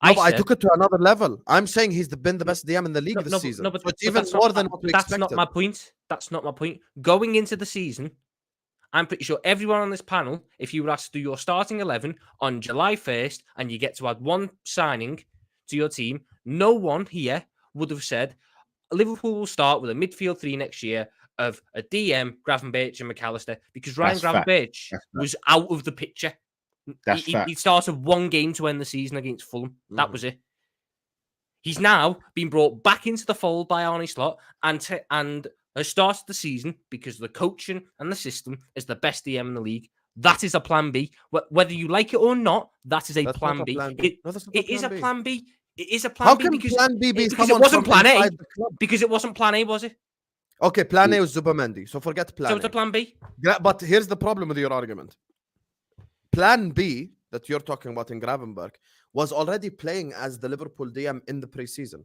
[SPEAKER 1] I took it to another level. I'm saying he's been the best DM in the league this season.
[SPEAKER 2] But
[SPEAKER 1] it's even more than what we expected.
[SPEAKER 2] That's not my point. That's not my point. Going into the season, I'm pretty sure everyone on this panel, if you were asked to do your starting 11 on July 1st and you get to add one signing to your team, no one here would have said Liverpool will start with a midfield 3 next year of a DM, Gravenberch and McAllister, because Ryan Gravenberch was out of the picture. He started one game to end the season against Fulham. That was it. He's now been brought back into the fold by Arne Slot and has started the season because the coaching and the system is the best DM in the league. That is a plan B. Whether you like it or not, that is a plan B. It is a plan B. It is a plan B because
[SPEAKER 1] plan B be
[SPEAKER 2] because it wasn't plan A. Because it wasn't plan A, was it?
[SPEAKER 1] Okay, plan A was Zubimendi, so forget plan A.
[SPEAKER 2] So it's a plan B.
[SPEAKER 1] But here's the problem with your argument. Plan B that you're talking about in Gravenberch was already playing as the Liverpool DM in the preseason.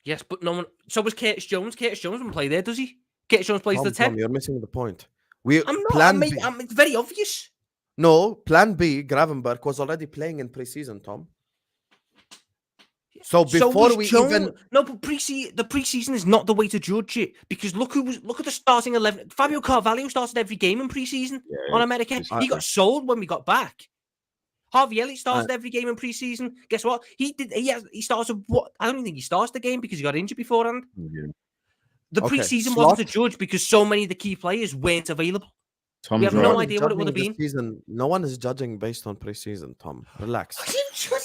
[SPEAKER 2] Yes, but no one. So was Curtis Jones. Curtis Jones doesn't play there, does he? Curtis Jones plays the 10.
[SPEAKER 1] You're missing the point.
[SPEAKER 2] It's very obvious.
[SPEAKER 1] No, Plan B, Gravenberch was already playing in preseason, Tom. So before we even
[SPEAKER 2] but the preseason is not the way to judge it, because look at the starting 11. Fabio Carvalho started every game in preseason on America. He got sold when we got back. Harvey Elliott started every game in preseason. Guess what? He started what? I don't even think he started the game because he got injured beforehand. Yeah. The preseason wasn't to judge because so many of the key players weren't available. We have no idea what it would have been.
[SPEAKER 1] Season, no one is judging based on preseason, Tom. Relax.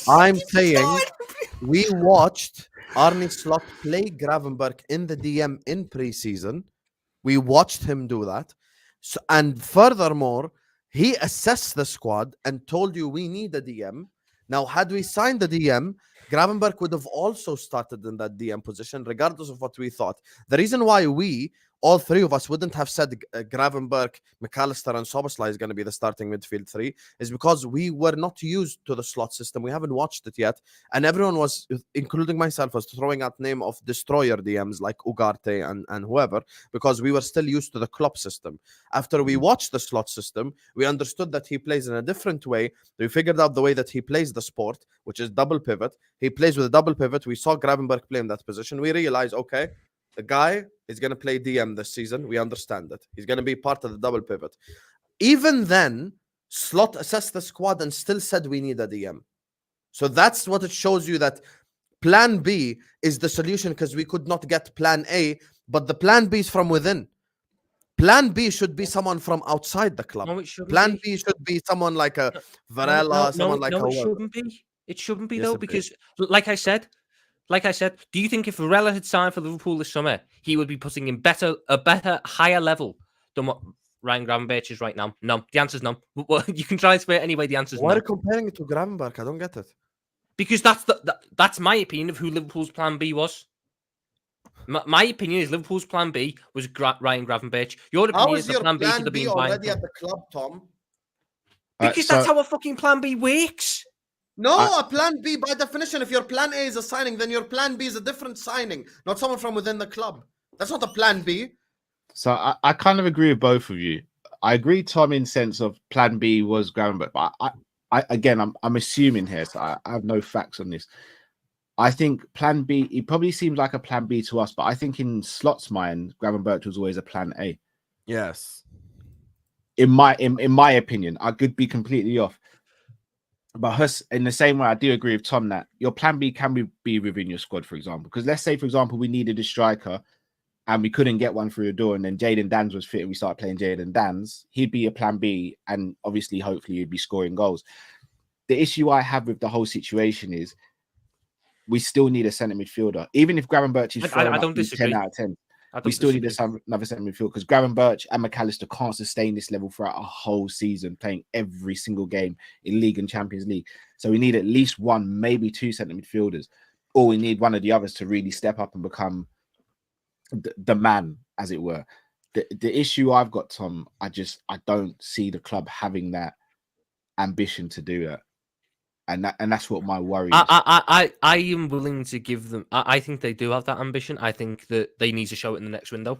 [SPEAKER 1] I'm saying we watched Arne Slot play Gravenberch in the DM in preseason. We watched him do that. So, and furthermore, he assessed the squad and told you we need a DM. Now, had we signed the DM, Gravenberch would have also started in that DM position, regardless of what we thought. The reason why we all three of us wouldn't have said Gravenberch, McAllister, and Szoboszlai is going to be the starting midfield three, is because we were not used to the slot system. We haven't watched it yet, and everyone was, including myself, was throwing out name of destroyer DMs like Ugarte and whoever, because we were still used to the Klopp system. After we watched the slot system, we understood that he plays in a different way. We figured out the way that he plays the sport, which is double pivot. He plays with a double pivot. We saw Gravenberch play in that position. We realized, okay, the guy is going to play DM this season. We understand it. He's going to be part of the double pivot. Even then, Slot assessed the squad and still said we need a DM. So that's what it shows you, that plan B is the solution, because we could not get plan A, but the plan B is from within. Plan B should be someone from outside the club.
[SPEAKER 2] No, it shouldn't
[SPEAKER 1] Plan
[SPEAKER 2] be.
[SPEAKER 1] B should be someone like a Varela, someone like
[SPEAKER 2] no,
[SPEAKER 1] a...
[SPEAKER 2] it shouldn't be. It shouldn't be,
[SPEAKER 1] Yes,
[SPEAKER 2] though,
[SPEAKER 1] it
[SPEAKER 2] because, like I said, do you think if Varela had signed for Liverpool this summer, he would be putting in a better, higher level than what Ryan Gravenberch is right now? No. The answer's no. Well, you can try and say it anyway. The answer's
[SPEAKER 1] Why
[SPEAKER 2] no.
[SPEAKER 1] are you comparing it to Gravenberch? I don't get it.
[SPEAKER 2] Because that's my opinion of who Liverpool's plan B was. My opinion is Liverpool's plan B was Ryan Gravenberch. Your opinion
[SPEAKER 1] How
[SPEAKER 2] is
[SPEAKER 1] is
[SPEAKER 2] the
[SPEAKER 1] your
[SPEAKER 2] plan B
[SPEAKER 1] plan
[SPEAKER 2] should have
[SPEAKER 1] B
[SPEAKER 2] been
[SPEAKER 1] already
[SPEAKER 2] Ryan.
[SPEAKER 1] at the club, Tom?
[SPEAKER 2] Because that's how a fucking plan B works.
[SPEAKER 1] No, a plan B, by definition, if your plan A is a signing, then your plan B is a different signing, not someone from within the club. That's not a plan B.
[SPEAKER 3] So I kind of agree with both of you. I agree, Tom, in sense of plan B was Gravenberch, but I'm assuming here, so I have no facts on this. I think plan B, it probably seems like a plan B to us, but I think in Slot's mind, Gravenberch was always a plan A.
[SPEAKER 1] Yes.
[SPEAKER 3] In my opinion, I could be completely off. But in the same way, I do agree with Tom that your plan B can be within your squad, for example. Because let's say, for example, we needed a striker and we couldn't get one through the door, and then Jayden Danns was fit and we started playing Jayden Danns, he'd be a plan B, and obviously, hopefully, he'd be scoring goals. The issue I have with the whole situation is we still need a centre midfielder. Even if Gravenberch is
[SPEAKER 2] I don't disagree.
[SPEAKER 3] 10 out of 10. We still need another centre midfield, because Gravenberch and McAllister can't sustain this level throughout a whole season, playing every single game in League and Champions League. So we need at least one, maybe two centre midfielders, or we need one of the others to really step up and become the man, as it were. The issue I've got, Tom, I don't see the club having that ambition to do that. And that's what my worry is.
[SPEAKER 2] I am willing to give them. I think they do have that ambition. I think that they need to show it in the next window.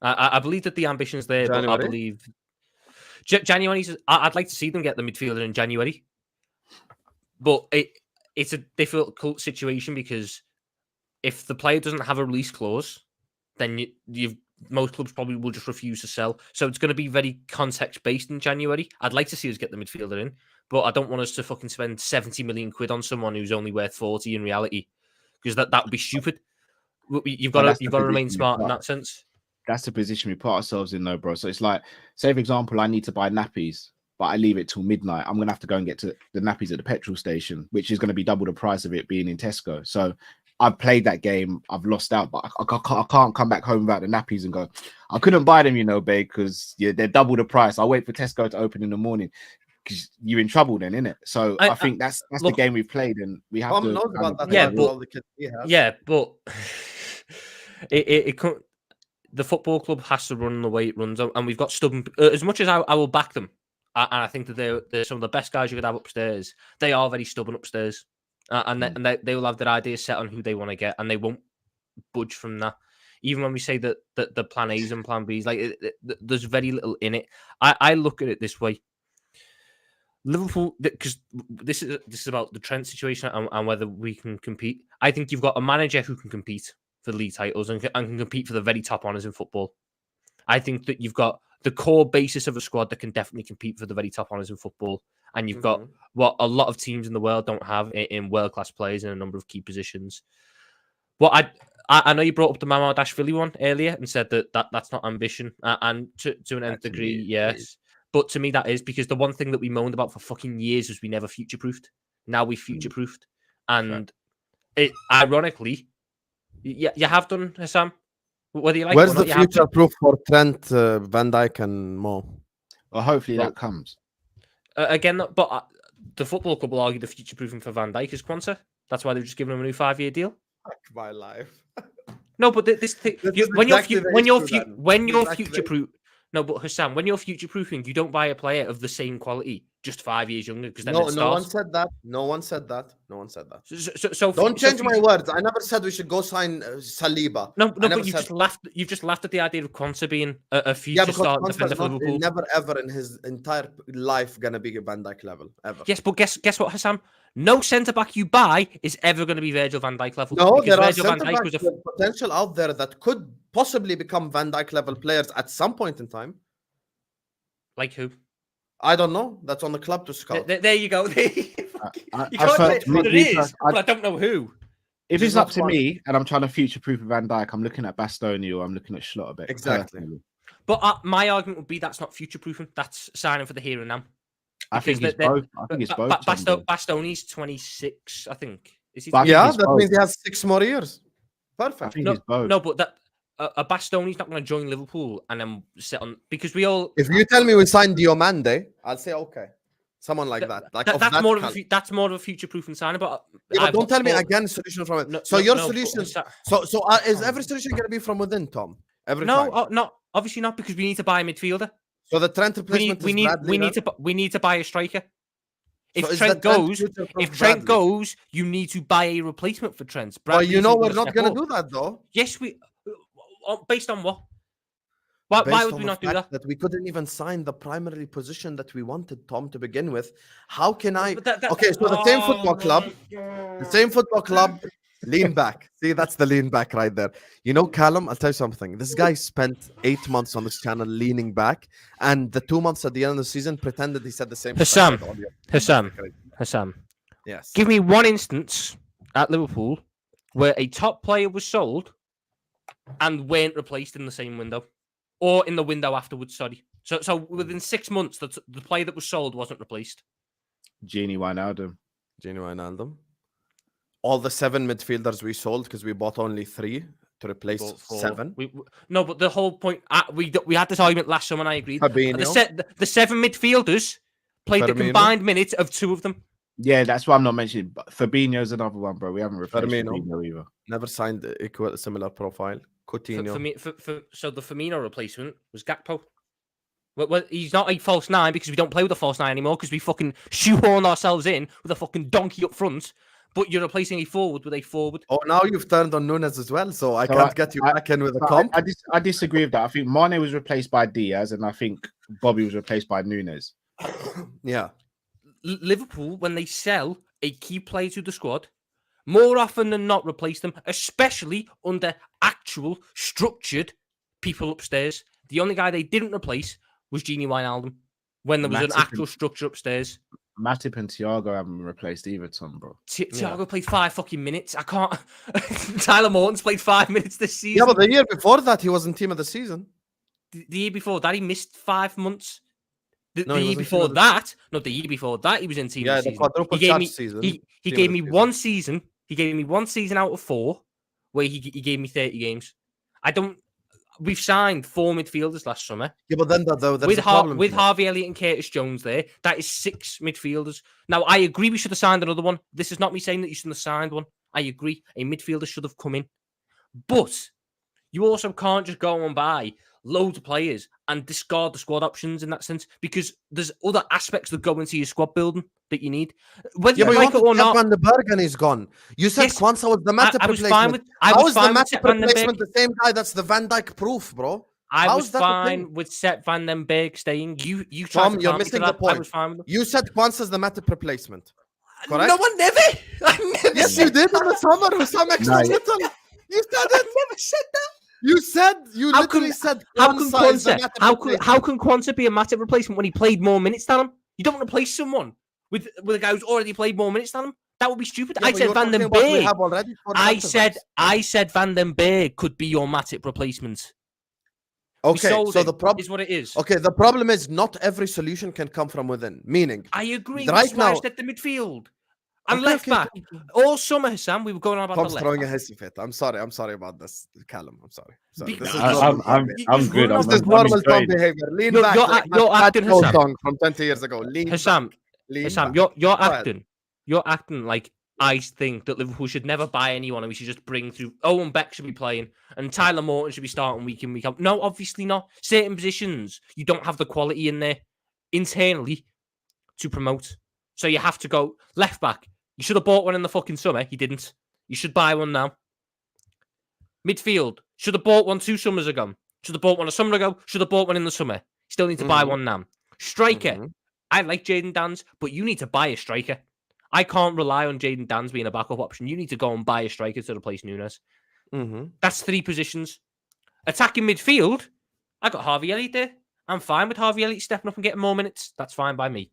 [SPEAKER 2] I believe that the ambition is there,
[SPEAKER 1] January?
[SPEAKER 2] but I believe January. I'd like to see them get the midfielder in January, but it's a difficult situation, because if the player doesn't have a release clause, then most clubs probably will just refuse to sell. So it's going to be very context based in January. I'd like to see us get the midfielder in, but I don't want us to fucking spend 70 million quid on someone who's only worth 40 in reality, because that would be stupid. You've got to remain smart in that sense.
[SPEAKER 3] That's the position we put ourselves in, though, bro. So it's like, say for example, I need to buy nappies, but I leave it till midnight. I'm gonna have to go and get to the nappies at the petrol station, which is going to be double the price of it being in Tesco. So I've played that game, I've lost out, but I can't come back home without the nappies and go, I couldn't buy them, babe, because they're double the price. I'll wait for Tesco to open in the morning, because you're in trouble then, innit? So I think that's the game we've played, and we have to
[SPEAKER 1] knows about that.
[SPEAKER 2] Yeah,
[SPEAKER 1] all the kids he has.
[SPEAKER 2] Yeah, but it can't. The football club has to run the way it runs, and we've got stubborn. As much as I will back them, and I think that they're some of the best guys you could have upstairs, they are very stubborn upstairs. And they will have their ideas set on who they want to get, and they won't budge from that. Even when we say that the plan A's and plan B's, like there's very little in it. I look at it this way: Liverpool, because this is about the Trent situation and whether we can compete. I think you've got a manager who can compete for league titles and can compete for the very top honours in football. I think that you've got the core basis of a squad that can definitely compete for the very top honours in football. And you've got what a lot of teams in the world don't have in world-class players in a number of key positions. Well, I know you brought up the Mamardashvili one earlier and said that's not ambition. And to an nth degree, yes. But to me, that is, because the one thing that we moaned about for fucking years was we never future-proofed. Now we future-proofed. And it ironically, you have done, Husam. Whether you like
[SPEAKER 1] Where's
[SPEAKER 2] it or
[SPEAKER 1] the
[SPEAKER 2] not,
[SPEAKER 1] future proof for Trent, Van Dijk, and Mo?
[SPEAKER 3] Well, hopefully that comes.
[SPEAKER 2] Again, but the football club will argue the future proofing for Van Dijk is Quanta. That's why they've just given him a new 5-year deal.
[SPEAKER 1] Fuck my life.
[SPEAKER 2] No, but this thing,
[SPEAKER 1] This
[SPEAKER 2] you,
[SPEAKER 1] is
[SPEAKER 2] when you're
[SPEAKER 1] exactly the
[SPEAKER 2] when you're
[SPEAKER 1] issue then.
[SPEAKER 2] when you're
[SPEAKER 1] Exactly the
[SPEAKER 2] future proof. No, but Husam, when you're future proofing, you don't buy a player of the same quality, just 5 years younger, because then
[SPEAKER 1] No,
[SPEAKER 2] it
[SPEAKER 1] no one
[SPEAKER 2] starts.
[SPEAKER 1] said that. No one said that. No one said that.
[SPEAKER 2] So
[SPEAKER 1] Don't change my words. I never said we should go sign Saliba.
[SPEAKER 2] No,
[SPEAKER 1] I never
[SPEAKER 2] but you
[SPEAKER 1] said
[SPEAKER 2] just laughed. You've just laughed at the idea of Quansah being a future
[SPEAKER 1] yeah, because
[SPEAKER 2] starting
[SPEAKER 1] Konsa
[SPEAKER 2] defender
[SPEAKER 1] is
[SPEAKER 2] for
[SPEAKER 1] not,
[SPEAKER 2] Liverpool.
[SPEAKER 1] never ever in his entire life gonna be a Van Dijk level ever.
[SPEAKER 2] Yes, but guess what, Husam? No centre back you buy is ever going to be Virgil van Dijk level.
[SPEAKER 1] No,
[SPEAKER 2] because
[SPEAKER 1] there are
[SPEAKER 2] Virgil van
[SPEAKER 1] centre
[SPEAKER 2] Dijk
[SPEAKER 1] backs
[SPEAKER 2] was
[SPEAKER 1] with potential out there that could possibly become Van Dijk level players at some point in time.
[SPEAKER 2] like who?
[SPEAKER 1] I don't know. That's on the club to scout.
[SPEAKER 2] There you go. You
[SPEAKER 3] I
[SPEAKER 2] can't say
[SPEAKER 3] thought-
[SPEAKER 2] there is, but I don't know who.
[SPEAKER 3] If
[SPEAKER 1] Which
[SPEAKER 3] it's
[SPEAKER 1] is
[SPEAKER 3] up
[SPEAKER 1] not
[SPEAKER 3] to
[SPEAKER 1] fun.
[SPEAKER 3] me and I'm trying to future-proof Van Dijk, I'm looking at Bastoni or I'm looking at Schlotterbeck.
[SPEAKER 1] Exactly.
[SPEAKER 3] personally.
[SPEAKER 2] But my argument would be that's not future proofing. That's signing for the here and now.
[SPEAKER 3] I think
[SPEAKER 2] Because
[SPEAKER 3] it's both. I think it's both. Tom,
[SPEAKER 2] Bastoni's 26, I think. Is he?
[SPEAKER 3] But I think
[SPEAKER 1] Yeah,
[SPEAKER 3] it's
[SPEAKER 1] that
[SPEAKER 3] both.
[SPEAKER 1] means he has 6 more years.
[SPEAKER 3] I
[SPEAKER 1] Perfect.
[SPEAKER 3] think
[SPEAKER 2] No,
[SPEAKER 3] it's both.
[SPEAKER 2] no, but that a Bastoni's not going to join Liverpool and then sit on because we all.
[SPEAKER 1] If you tell me we signed Diomande, I'll say okay. Someone like that. Like of
[SPEAKER 2] that's
[SPEAKER 1] that
[SPEAKER 2] more of
[SPEAKER 1] caliber.
[SPEAKER 2] that's more of a future proofing signing. But,
[SPEAKER 1] Yeah, but
[SPEAKER 2] I've
[SPEAKER 1] don't tell me
[SPEAKER 2] thought-
[SPEAKER 1] again solution from it.
[SPEAKER 2] No,
[SPEAKER 1] So
[SPEAKER 2] no,
[SPEAKER 1] your
[SPEAKER 2] no, but
[SPEAKER 1] solution.
[SPEAKER 2] Hussam-
[SPEAKER 1] So is every solution going to be from within, Tom? Every
[SPEAKER 2] No,
[SPEAKER 1] time.
[SPEAKER 2] not obviously not because we need to buy a midfielder.
[SPEAKER 1] So the Trent
[SPEAKER 2] We
[SPEAKER 1] replacement
[SPEAKER 2] need we
[SPEAKER 1] is
[SPEAKER 2] need
[SPEAKER 1] Bradley,
[SPEAKER 2] we
[SPEAKER 1] then?
[SPEAKER 2] need to buy a striker. If
[SPEAKER 1] So is
[SPEAKER 2] Trent
[SPEAKER 1] the Trent
[SPEAKER 2] goes,
[SPEAKER 1] future-proof
[SPEAKER 2] if Trent
[SPEAKER 1] Bradley?
[SPEAKER 2] goes, you need to buy a replacement for Trent.
[SPEAKER 1] Well, you
[SPEAKER 2] Bradley's
[SPEAKER 1] know
[SPEAKER 2] gonna
[SPEAKER 1] we're not
[SPEAKER 2] step
[SPEAKER 1] going
[SPEAKER 2] up.
[SPEAKER 1] to do that though.
[SPEAKER 2] Yes, we. Based on what? Why
[SPEAKER 1] Based
[SPEAKER 2] would
[SPEAKER 1] on
[SPEAKER 2] we
[SPEAKER 1] the
[SPEAKER 2] not do
[SPEAKER 1] fact
[SPEAKER 2] that?
[SPEAKER 1] we couldn't even sign the primary position that we wanted, Tom, to begin with. How can I?
[SPEAKER 2] But that-
[SPEAKER 1] Okay, so the same
[SPEAKER 2] Oh
[SPEAKER 1] football club,
[SPEAKER 2] my
[SPEAKER 1] the same football club, lean back. See, that's the lean back right there. You know, Callum, I'll tell you something. This guy spent 8 months on this channel leaning back, and the 2 months at the end of the season pretended he said the same.
[SPEAKER 2] Husam,
[SPEAKER 1] stuff.
[SPEAKER 2] Husam,
[SPEAKER 1] Yes.
[SPEAKER 2] give me one instance at Liverpool where a top player was sold and weren't replaced in the same window or in the window afterwards. Sorry. So within 6 months, the player that was sold wasn't replaced.
[SPEAKER 3] Genie Wijnaldum.
[SPEAKER 1] Gini Wijnaldum. All the 7 midfielders we sold because we bought only 3 to replace
[SPEAKER 2] But
[SPEAKER 1] 7.
[SPEAKER 2] No, but the whole point we had this argument last summer, and I agreed.
[SPEAKER 1] Fabinho.
[SPEAKER 2] The 7 midfielders played the
[SPEAKER 1] Firmino.
[SPEAKER 2] combined minutes of 2 of them.
[SPEAKER 3] Yeah, that's why I'm not mentioning. But Fabinho's another one, bro. We haven't replaced
[SPEAKER 1] Firmino.
[SPEAKER 3] Fabinho either.
[SPEAKER 1] Never signed equal similar profile. Coutinho.
[SPEAKER 2] So the Firmino replacement was Gakpo. Well, he's not a false 9 because we don't play with a false 9 anymore because we fucking shoehorn ourselves in with a fucking donkey up front. But you're replacing a forward with a forward.
[SPEAKER 1] Oh, now you've turned on Nunes as well, so I
[SPEAKER 3] So
[SPEAKER 1] can't get you back in with a
[SPEAKER 3] But
[SPEAKER 1] comp.
[SPEAKER 3] I disagree with that. I think Mane was replaced by Diaz, and I think Bobby was replaced by Nunes.
[SPEAKER 1] Yeah.
[SPEAKER 2] Liverpool, when they sell a key player to the squad, more often than not replace them, especially under actual structured people upstairs. The only guy they didn't replace was Genie Wijnaldum when there was an
[SPEAKER 3] Matip
[SPEAKER 2] actual structure upstairs.
[SPEAKER 3] Matip and Thiago haven't replaced either, Tom, bro.
[SPEAKER 2] Thiago played 5 fucking minutes. I can't. Tyler Morton's played 5 minutes this season.
[SPEAKER 1] Yeah, but the year before that, he was in team of the season.
[SPEAKER 2] The year before that, he missed 5 months. The
[SPEAKER 1] No, he
[SPEAKER 2] year
[SPEAKER 1] wasn't
[SPEAKER 2] before
[SPEAKER 1] team of the-
[SPEAKER 2] that, no, the year before that, he was in team
[SPEAKER 1] Yeah,
[SPEAKER 2] of the
[SPEAKER 1] the
[SPEAKER 2] season.
[SPEAKER 1] quadruple
[SPEAKER 2] He gave me,
[SPEAKER 1] charge season.
[SPEAKER 2] he
[SPEAKER 1] team
[SPEAKER 2] gave
[SPEAKER 1] of
[SPEAKER 2] me
[SPEAKER 1] the
[SPEAKER 2] one season. He gave me 1 season out of 4 where he gave me 30 games. We've signed 4 midfielders last summer.
[SPEAKER 1] Yeah, but then there's
[SPEAKER 2] With,
[SPEAKER 1] a problem.
[SPEAKER 2] with
[SPEAKER 1] here.
[SPEAKER 2] Harvey Elliott and Curtis Jones there, that is 6 midfielders. Now, I agree we should have signed another one. This is not me saying that you shouldn't have signed one. I agree. A midfielder should have come in. But you also can't just go and buy loads of players and discard the squad options in that sense because there's other aspects that go into your squad building that you need. Whether
[SPEAKER 1] Yeah,
[SPEAKER 2] you
[SPEAKER 1] but
[SPEAKER 2] like it or not,
[SPEAKER 1] Van den Berg and he's gone. You said
[SPEAKER 2] Yes,
[SPEAKER 1] Quansah was the Matip
[SPEAKER 2] I was
[SPEAKER 1] replacement.
[SPEAKER 2] fine with. I
[SPEAKER 1] How
[SPEAKER 2] was
[SPEAKER 1] is the
[SPEAKER 2] fine with
[SPEAKER 1] Matip
[SPEAKER 2] Sepp Van den Berg.
[SPEAKER 1] replacement the same guy that's the Van Dijk proof, bro?
[SPEAKER 2] I
[SPEAKER 1] How
[SPEAKER 2] was
[SPEAKER 1] is that the
[SPEAKER 2] fine
[SPEAKER 1] thing?
[SPEAKER 2] with Sepp Van den Berg staying. You tried
[SPEAKER 1] Tom,
[SPEAKER 2] to
[SPEAKER 1] you're
[SPEAKER 2] calm me to
[SPEAKER 1] missing the
[SPEAKER 2] that. I
[SPEAKER 1] point.
[SPEAKER 2] was fine with them.
[SPEAKER 1] You said Quansah's the Matip replacement. Correct?
[SPEAKER 2] No, I never. I never
[SPEAKER 1] Yes,
[SPEAKER 2] said
[SPEAKER 1] you did in the summer. Husam extra
[SPEAKER 3] No.
[SPEAKER 1] little. You said
[SPEAKER 2] I
[SPEAKER 1] it.
[SPEAKER 2] never said that.
[SPEAKER 1] You
[SPEAKER 2] How
[SPEAKER 1] literally
[SPEAKER 2] can-
[SPEAKER 1] said
[SPEAKER 2] How can
[SPEAKER 1] Quansah is the
[SPEAKER 2] Quansah?
[SPEAKER 1] Matip
[SPEAKER 2] How can Quansah be a Matip replacement when he played more minutes than him? You don't replace someone with a guy who's already played more minutes than him. That would be stupid.
[SPEAKER 1] Yeah,
[SPEAKER 2] I
[SPEAKER 1] but
[SPEAKER 2] said
[SPEAKER 1] you're
[SPEAKER 2] Van den
[SPEAKER 1] talking about we
[SPEAKER 2] Berg.
[SPEAKER 1] have already four
[SPEAKER 2] I
[SPEAKER 1] centre-backs.
[SPEAKER 2] said Van den Berg could be your Matip replacement.
[SPEAKER 1] Okay,
[SPEAKER 2] sold
[SPEAKER 1] so
[SPEAKER 2] him,
[SPEAKER 1] the problem
[SPEAKER 2] is what it is.
[SPEAKER 1] Okay, the problem is not every solution can come from within. Meaning,
[SPEAKER 2] I agree.
[SPEAKER 1] Right
[SPEAKER 2] That's why I
[SPEAKER 1] now-
[SPEAKER 2] said the midfield and
[SPEAKER 1] Okay,
[SPEAKER 2] left
[SPEAKER 1] okay,
[SPEAKER 2] back.
[SPEAKER 1] okay.
[SPEAKER 2] All summer, Husam, we were going on about
[SPEAKER 1] Tom's
[SPEAKER 2] the left
[SPEAKER 1] throwing a
[SPEAKER 2] back.
[SPEAKER 1] hissy fit. I'm sorry about this, Callum. I'm sorry.
[SPEAKER 2] Be-
[SPEAKER 1] This is
[SPEAKER 2] I-
[SPEAKER 1] normal Tom
[SPEAKER 3] I'm good.
[SPEAKER 2] This
[SPEAKER 1] This is
[SPEAKER 3] I'm
[SPEAKER 1] normal Tom
[SPEAKER 3] enjoying it.
[SPEAKER 1] behavior. Lean
[SPEAKER 2] You're-
[SPEAKER 1] back.
[SPEAKER 2] you're
[SPEAKER 1] like
[SPEAKER 2] act-
[SPEAKER 1] that
[SPEAKER 2] you're
[SPEAKER 1] Fat
[SPEAKER 2] acting,
[SPEAKER 1] Joe
[SPEAKER 2] Husam.
[SPEAKER 1] song from 20 years ago. Lean
[SPEAKER 2] Husam,
[SPEAKER 1] back. Lean
[SPEAKER 2] Husam,
[SPEAKER 1] back.
[SPEAKER 2] you're
[SPEAKER 1] ahead.
[SPEAKER 2] acting. You're acting like I think that Liverpool should never buy anyone, and we should just bring through. Owen Beck should be playing, and Tyler Morton should be starting week in, week out. No, obviously not. Certain positions you don't have the quality in there internally to promote, so you have to go left back. You should have bought one in the fucking summer. You didn't. You should buy one now. Midfield should have bought one 2 summers ago. Should have bought one a summer ago. Should have bought one in the summer. Still need to buy one now. Striker. I like Jayden Danns, but you need to buy a striker. I can't rely on Jayden Danns being a backup option. You need to go and buy a striker to replace Nunes. That's 3 positions. Attacking midfield, I got Harvey Elliott there. I'm fine with Harvey Elliott stepping up and getting more minutes. That's fine by me.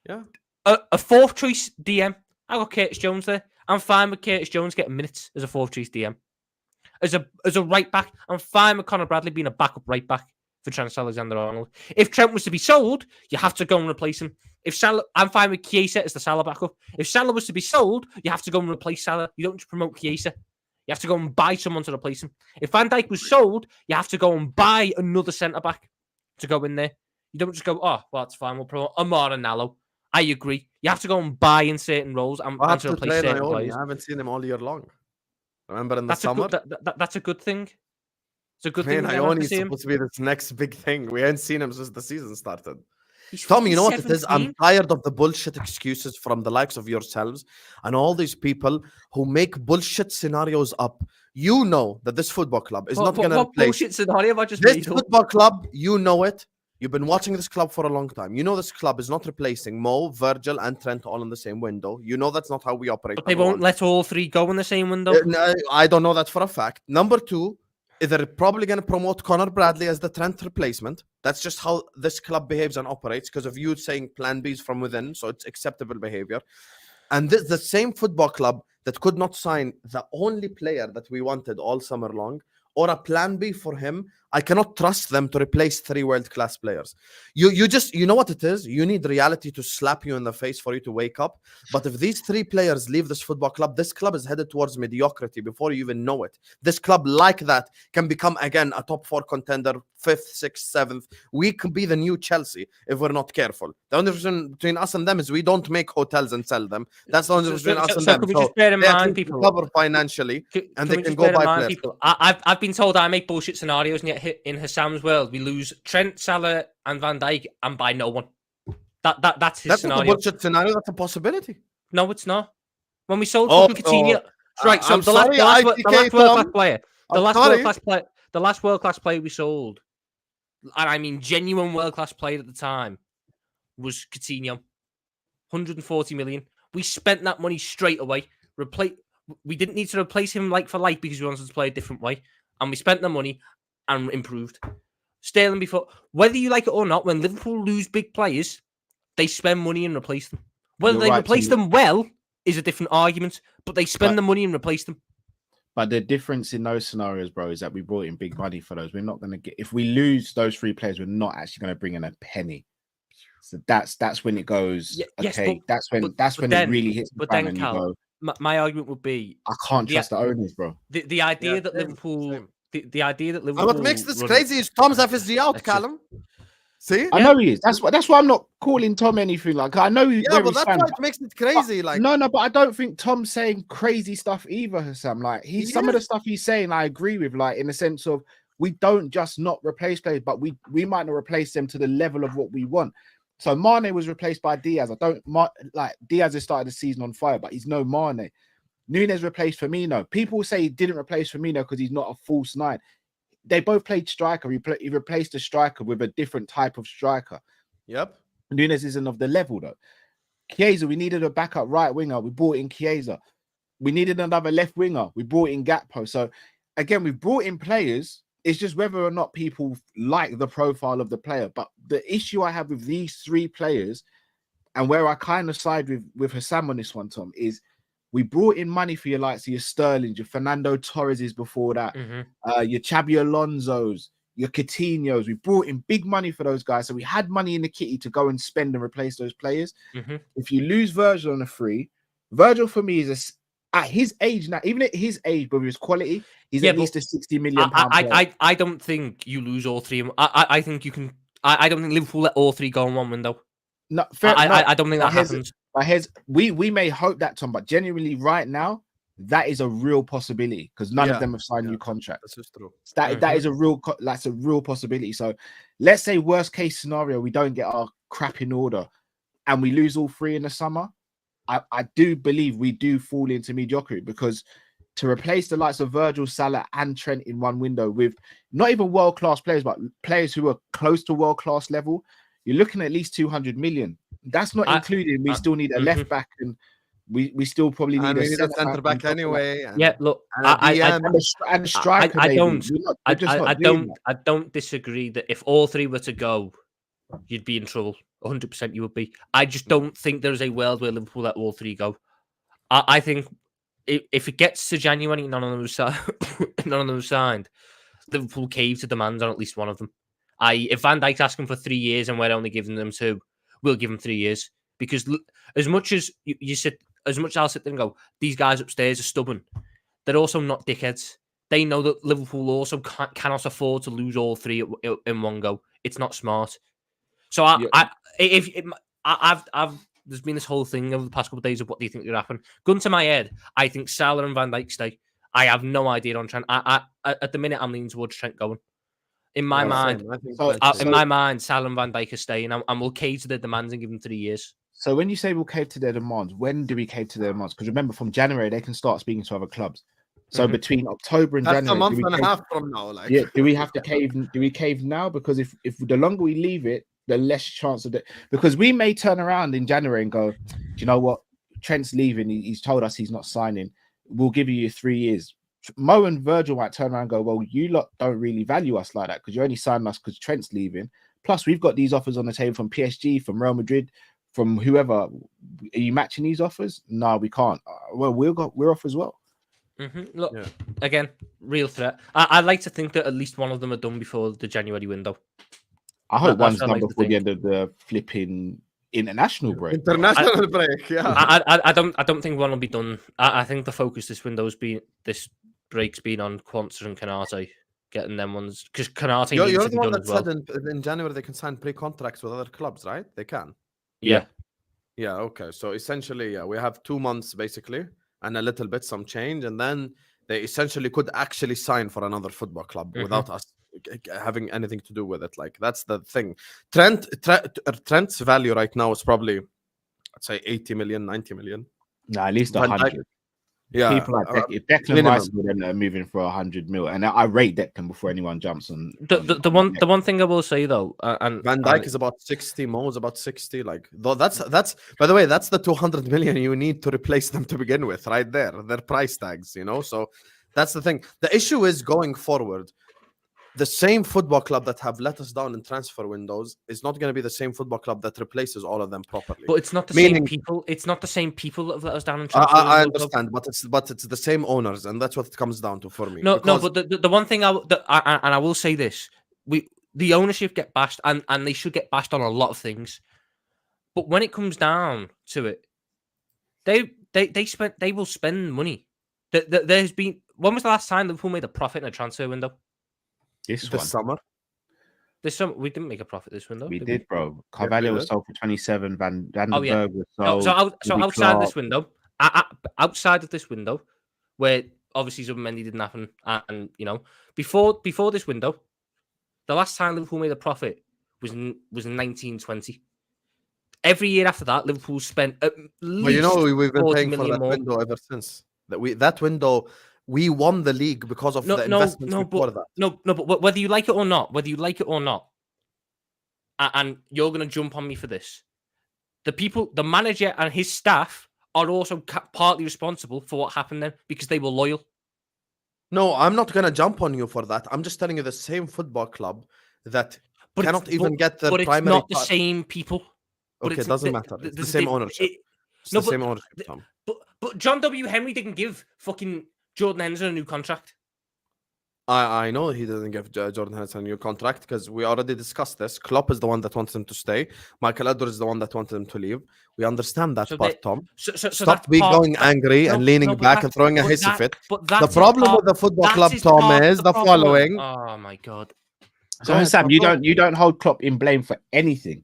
[SPEAKER 1] Yeah.
[SPEAKER 2] A 4th choice DM, I got Curtis Jones there. I'm fine with Curtis Jones getting minutes as a 4th choice DM. As a right back, I'm fine with Conor Bradley being a backup right back for Trent Alexander-Arnold. If Trent was to be sold, you have to go and replace him. If Salah, I'm fine with Chiesa as the Salah backup. If Salah was to be sold, you have to go and replace Salah. You don't just promote Chiesa. You have to go and buy someone to replace him. If Van Dijk was sold, you have to go and buy another centre-back to go in there. You don't just go, oh, well, that's fine. We'll promote Amar and Nallo. I agree. You have to go and buy in certain roles and to replace certain players.
[SPEAKER 1] I haven't seen him all year long. Remember in the
[SPEAKER 2] That's
[SPEAKER 1] summer?
[SPEAKER 2] That's a good thing. It's a good
[SPEAKER 1] Man,
[SPEAKER 2] thing.
[SPEAKER 1] Ione is supposed to be this next big thing. We ain't seen him since the season started. Tom, you know what it is? I'm tired of the bullshit excuses from the likes of yourselves and all these people who make bullshit scenarios up. You know that this football club is not going to replace...
[SPEAKER 2] bullshit scenario have I just
[SPEAKER 1] this
[SPEAKER 2] made
[SPEAKER 1] football club, you know it. You've been watching this club for a long time. You know this club is not replacing Mo, Virgil, and Trent all in the same window. You know that's not how we operate.
[SPEAKER 2] But they won't let all 3 go in the same window.
[SPEAKER 1] No, I don't know that for a fact. Number 2, they're probably going to promote Conor Bradley as the Trent replacement. That's just how this club behaves and operates because of you saying plan Bs from within, so it's acceptable behavior. And this, the same football club that could not sign the only player that we wanted all summer long or a plan B for him, I cannot trust them to replace 3 world-class players. You know what it is? You need reality to slap you in the face for you to wake up. But if these 3 players leave this football club, this club is headed towards mediocrity before you even know it. This club like that can become, again, a top 4 contender, 5th, 6th, 7th. We could be the new Chelsea if we're not careful. The only difference between us and them is we don't make hotels and sell them. That's the only difference between us and them.
[SPEAKER 2] Could we just bear in mind, people,
[SPEAKER 1] cover financially, and they can go buy players.
[SPEAKER 2] People, I've been told I make bullshit scenarios, and yet in Husam's world, we lose Trent, Salah, and Van Dijk, and buy no one. That's his scenario.
[SPEAKER 1] Not a bullshit scenario. That's a possibility.
[SPEAKER 2] No, it's not. When we sold Coutinho, right? So the last world-class player we sold, and I mean genuine world-class player at the time, was Coutinho. 140 million. We spent that money straight away. We didn't need to replace him like for like because we wanted to play a different way, and we spent the money and improved. Sterling before, whether you like it or not, when Liverpool lose big players, they spend money and replace them. Whether they replace them well is a different argument, but they spend the money and replace them.
[SPEAKER 3] But the difference in those scenarios, bro, is that we brought in big money for those. We're not going to get, if we lose those 3 players, we're not actually going to bring in a penny. So that's when it goes. Okay, yes, that's when it really hits.
[SPEAKER 2] But then, Cal, my argument would be,
[SPEAKER 3] I can't trust the owners, bro.
[SPEAKER 2] The idea that Liverpool. The idea that Liverpool.
[SPEAKER 1] And what makes this crazy is Tom's FSG out, Callum. See,
[SPEAKER 3] I know he is. That's why I'm not calling Tom anything. Like I know.
[SPEAKER 1] Yeah, but that's why it makes it crazy. Like
[SPEAKER 3] no, but I don't think Tom's saying crazy stuff either, Husam. Like some of the stuff he's saying, I agree with. Like in the sense of we don't just not replace players, but we might not replace them to the level of what we want. So Mane was replaced by Diaz. Diaz has started the season on fire, but he's no Mane. Nunes replaced Firmino. People say he didn't replace Firmino because he's not a false 9. They both played striker. He replaced a striker with a different type of striker.
[SPEAKER 1] Yep.
[SPEAKER 3] Nunes isn't of the level though. Chiesa, we needed a backup right winger. We brought in Chiesa. We needed another left winger. We brought in Gakpo. So again, we brought in players. It's just whether or not people like the profile of the player. But the issue I have with these 3 players, and where I kind of side with Husam on this one, Tom, is we brought in money for your likes, your Sterlings, your Fernando Torreses before that, your Xabi Alonso's, your Coutinho's. We brought in big money for those guys. So we had money in the kitty to go and spend and replace those players. If you lose Virgil on a free, Virgil for me is at his age now, even at his age, but with his quality, he's at least a 60 million pound player.
[SPEAKER 2] I don't think you lose all 3. I think you can. I don't think Liverpool let all 3 go in one window.
[SPEAKER 3] No, fair,
[SPEAKER 2] I don't think that happens.
[SPEAKER 3] But we may hope that, Tom, but genuinely right now, that is a real possibility because none of them have signed new contracts.
[SPEAKER 1] That's true.
[SPEAKER 3] That is a real that's a real possibility. So let's say worst case scenario, we don't get our crap in order and we lose all three in the summer. I do believe we do fall into mediocrity because to replace the likes of Virgil, Salah, and Trent in one window with not even world-class players, but players who are close to world-class level, you're looking at least 200 million. That's not including we still need a left back and we still probably need a
[SPEAKER 1] centre back anyway.
[SPEAKER 2] Yeah, look,
[SPEAKER 3] and a striker.
[SPEAKER 2] I don't disagree that if all three were to go, you'd be in trouble. 100% you would be. I just don't think there is a world where Liverpool let all three go. I think if it gets to January, none of them signed, Liverpool cave to demands on at least one of them. If Van Dijk's asking for 3 years and we're only giving them 2, we'll give him 3 years. Because as much as you sit, as much as I'll sit there and go, these guys upstairs are stubborn, they're also not dickheads. They know that Liverpool also cannot afford to lose all three in one go. It's not smart. So there's been this whole thing over the past couple of days of what do you think could happen. Gun to my head, I think Salah and Van Dijk stay. I have no idea on Trent. At the minute, I'm leaning towards Trent going. In my mind, Salah and Van Dijk are staying, and we'll cave to their demands and give them 3 years.
[SPEAKER 3] So when you say we'll cave to their demands, when do we cave to their demands? Because remember, from January they can start speaking to other clubs. So between October and January,
[SPEAKER 1] a month and a half from now. Like,
[SPEAKER 3] yeah, do we have to cave? Do we cave now? Because if the longer we leave it, the less chance of it. Because we may turn around in January and go, do you know what? Trent's leaving. He's told us he's not signing. We'll give you 3 years. Mo and Virgil might turn around and go, well, you lot don't really value us like that because you only signed us because Trent's leaving. Plus, we've got these offers on the table from PSG, from Real Madrid, from whoever. Are you matching these offers? No, we can't. Well, we're off as well.
[SPEAKER 2] Look, again, real threat. I'd like to think that at least one of them are done before the January window.
[SPEAKER 3] I hope one's done before the end of the flipping international break.
[SPEAKER 1] International break, yeah.
[SPEAKER 2] I don't think one will be done. I think the focus this break's been on Quansah and Canate, getting them ones because Canate.
[SPEAKER 1] You're the one that said in January they can sign pre-contracts with other clubs, right? They can.
[SPEAKER 2] Yeah.
[SPEAKER 1] Okay. So essentially, we have 2 months basically, and a little bit some change, and then they essentially could actually sign for another football club without us having anything to do with it. Like that's the thing. Trent's value right now is probably, I'd say 80 million, 90 million.
[SPEAKER 3] No, at least 100.
[SPEAKER 1] Yeah,
[SPEAKER 3] people like Declan Rice are moving for 100 mil, and I rate Declan before anyone jumps on.
[SPEAKER 2] The one thing I will say though, and
[SPEAKER 1] Van Dijk is about 60, Mo is about 60. Like though that's by the way, that's the 200 million you need to replace them to begin with, right there. Their price tags, you know. So that's the thing. The issue is going forward. The same football club that have let us down in transfer windows is not going to be the same football club that replaces all of them properly.
[SPEAKER 2] But it's not the same people. It's not the same people that have let us down in transfer windows.
[SPEAKER 1] I understand, but it's the same owners, and that's what it comes down to for me.
[SPEAKER 2] No, but the one thing I will say this: the ownership get bashed, and they should get bashed on a lot of things. But when it comes down to it, they will spend money. There's been, when was the last time Liverpool made a profit in a transfer window?
[SPEAKER 3] This
[SPEAKER 1] summer.
[SPEAKER 2] This summer we didn't make a profit this window.
[SPEAKER 3] We did, bro. Carvalho was sold for 27. Van den Berg was sold.
[SPEAKER 2] So outside this window, outside of this window, where obviously Zubimendi didn't happen, and you know, before this window, the last time Liverpool made a profit was in 1920. Every year after that, Liverpool spent at least.
[SPEAKER 1] Well, you know, we've been paying for that
[SPEAKER 2] more.
[SPEAKER 1] window ever since. That window. We won the league because of the investments before that.
[SPEAKER 2] No, but whether you like it or not, and you're going to jump on me for this, the manager and his staff are also partly responsible for what happened then because they were loyal.
[SPEAKER 1] No, I'm not going to jump on you for that. I'm just telling you the same football club that cannot even get their primary.
[SPEAKER 2] But it's not the same people.
[SPEAKER 1] Okay, it doesn't matter. It's the same ownership. It's the same ownership, Tom.
[SPEAKER 2] But John W. Henry didn't give fucking Jordan Henderson a new contract.
[SPEAKER 1] I know he didn't give Jordan Henderson a new contract because we already discussed this. Klopp is the one that wants him to stay. Michael Edwards is the one that wanted him to leave. We understand that part, Tom. Stop going angry and leaning back and throwing a hissy fit. The problem with the football club, Tom, is the following.
[SPEAKER 2] Oh my God.
[SPEAKER 3] So Sam, you don't hold Klopp in blame for anything.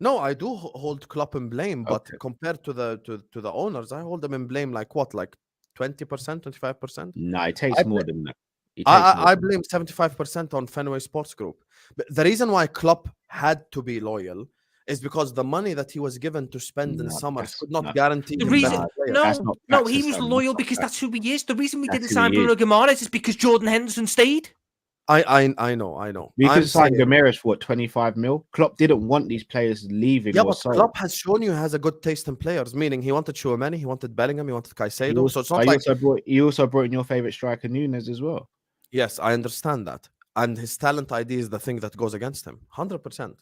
[SPEAKER 1] No, I do hold Klopp in blame, but
[SPEAKER 3] Okay.
[SPEAKER 1] compared to the owners, I hold them in blame like what, like 20%, 25%.
[SPEAKER 3] No, it takes
[SPEAKER 1] I
[SPEAKER 3] more
[SPEAKER 1] bl-
[SPEAKER 3] than that. It takes more
[SPEAKER 1] I
[SPEAKER 3] than
[SPEAKER 1] blame 75% on Fenway Sports Group. But the reason why Klopp had to be loyal is because the money that he was given to spend in
[SPEAKER 3] No,
[SPEAKER 1] summers
[SPEAKER 3] that's
[SPEAKER 1] could not
[SPEAKER 3] no,
[SPEAKER 1] guarantee
[SPEAKER 2] The
[SPEAKER 1] him
[SPEAKER 2] reason,
[SPEAKER 1] better players.
[SPEAKER 3] that's
[SPEAKER 2] no,
[SPEAKER 3] not
[SPEAKER 2] no,
[SPEAKER 3] facts,
[SPEAKER 2] he was
[SPEAKER 3] Husam.
[SPEAKER 2] loyal
[SPEAKER 3] That's not
[SPEAKER 2] because
[SPEAKER 3] facts.
[SPEAKER 2] that's who he is. The reason we
[SPEAKER 3] That's
[SPEAKER 2] didn't
[SPEAKER 3] who
[SPEAKER 2] sign
[SPEAKER 3] he is.
[SPEAKER 2] Bruno Guimaraes is because Jordan Henderson stayed.
[SPEAKER 1] I know.
[SPEAKER 3] We
[SPEAKER 1] I'm
[SPEAKER 3] could sign
[SPEAKER 1] saying,
[SPEAKER 3] Gomes for what, 25 mil. Klopp didn't want these players leaving
[SPEAKER 1] yeah,
[SPEAKER 3] or
[SPEAKER 1] but
[SPEAKER 3] sold.
[SPEAKER 1] Klopp has shown you he has a good taste in players. Meaning he wanted Chouameni, he wanted Bellingham, he wanted
[SPEAKER 3] He
[SPEAKER 1] Caicedo.
[SPEAKER 3] also,
[SPEAKER 1] So it's not like
[SPEAKER 3] he also brought in your favorite striker Nunes as well.
[SPEAKER 1] yes, I understand that, and his talent ID is the thing that goes against him, 100%.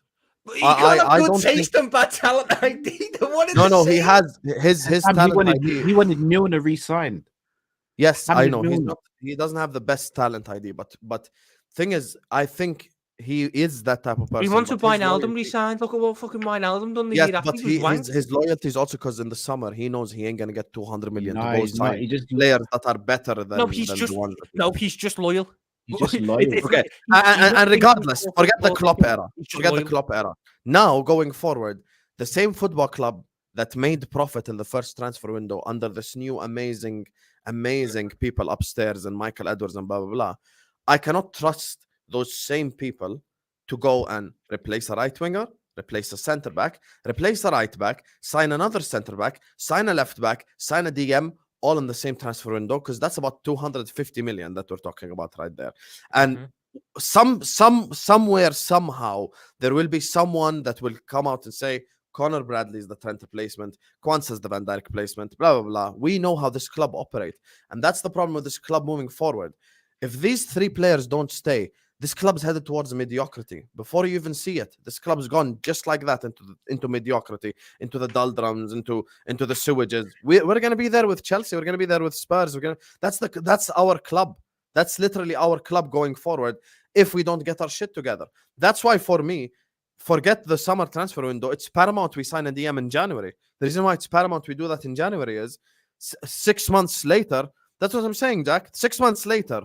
[SPEAKER 2] But you can't have
[SPEAKER 1] I
[SPEAKER 2] good
[SPEAKER 1] don't think
[SPEAKER 2] taste and bad talent ID. They're one and
[SPEAKER 1] no,
[SPEAKER 2] the
[SPEAKER 1] no, he
[SPEAKER 2] same.
[SPEAKER 1] has his
[SPEAKER 3] Fam,
[SPEAKER 1] talent ID.
[SPEAKER 3] he wanted Milner re-signed.
[SPEAKER 1] Yes, I
[SPEAKER 3] 100
[SPEAKER 1] know
[SPEAKER 3] Milner.
[SPEAKER 1] he doesn't have the best talent ID, but thing is, I think he is that type of person.
[SPEAKER 2] We want to
[SPEAKER 1] but his
[SPEAKER 2] Wijnaldum
[SPEAKER 1] loyalty-
[SPEAKER 2] re-signed. Look at what fucking Wijnaldum done the
[SPEAKER 1] Yes,
[SPEAKER 2] year after.
[SPEAKER 1] but
[SPEAKER 2] He was wank.
[SPEAKER 1] his loyalty is also because in the summer he knows he ain't gonna get 200 million to
[SPEAKER 3] No,
[SPEAKER 1] go
[SPEAKER 3] he's not.
[SPEAKER 1] sign players that are better than
[SPEAKER 2] No, he's
[SPEAKER 1] the
[SPEAKER 2] just
[SPEAKER 1] ones that he
[SPEAKER 2] no,
[SPEAKER 1] has.
[SPEAKER 2] he's just loyal.
[SPEAKER 3] He's just
[SPEAKER 2] It-
[SPEAKER 3] loyal.
[SPEAKER 2] it's
[SPEAKER 1] Okay,
[SPEAKER 2] not- he's not
[SPEAKER 1] and
[SPEAKER 2] thinking
[SPEAKER 1] regardless,
[SPEAKER 2] for
[SPEAKER 1] forget the
[SPEAKER 2] football,
[SPEAKER 1] Klopp era.
[SPEAKER 2] he's just
[SPEAKER 1] Forget the
[SPEAKER 2] loyal.
[SPEAKER 1] Klopp era. Now, going forward, the same football club that made profit in the first transfer window under this new amazing people upstairs and Michael Edwards and blah blah blah. I cannot trust those same people to go and replace a right winger, replace a center back, replace a right back, sign another center back, sign a left back, sign a DM, all in the same transfer window, because that's about 250 million that we're talking about right there. And somewhere, somehow, there will be someone that will come out and say, Connor Bradley is the Trent replacement, Quansah is the Van Dijk replacement, blah, blah, blah. We know how this club operates. And that's the problem with this club moving forward. If these three players don't stay, this club's headed towards mediocrity. Before you even see it, this club's gone just like that into mediocrity, into the doldrums, into the sewages. We're going to be there with Chelsea. We're going to be there with Spurs. That's our club. That's literally our club going forward if we don't get our shit together. That's why, for me, forget the summer transfer window. It's paramount we sign a DM in January. The reason why it's paramount we do that in January is 6 months later. That's what I'm saying, Jack. 6 months later,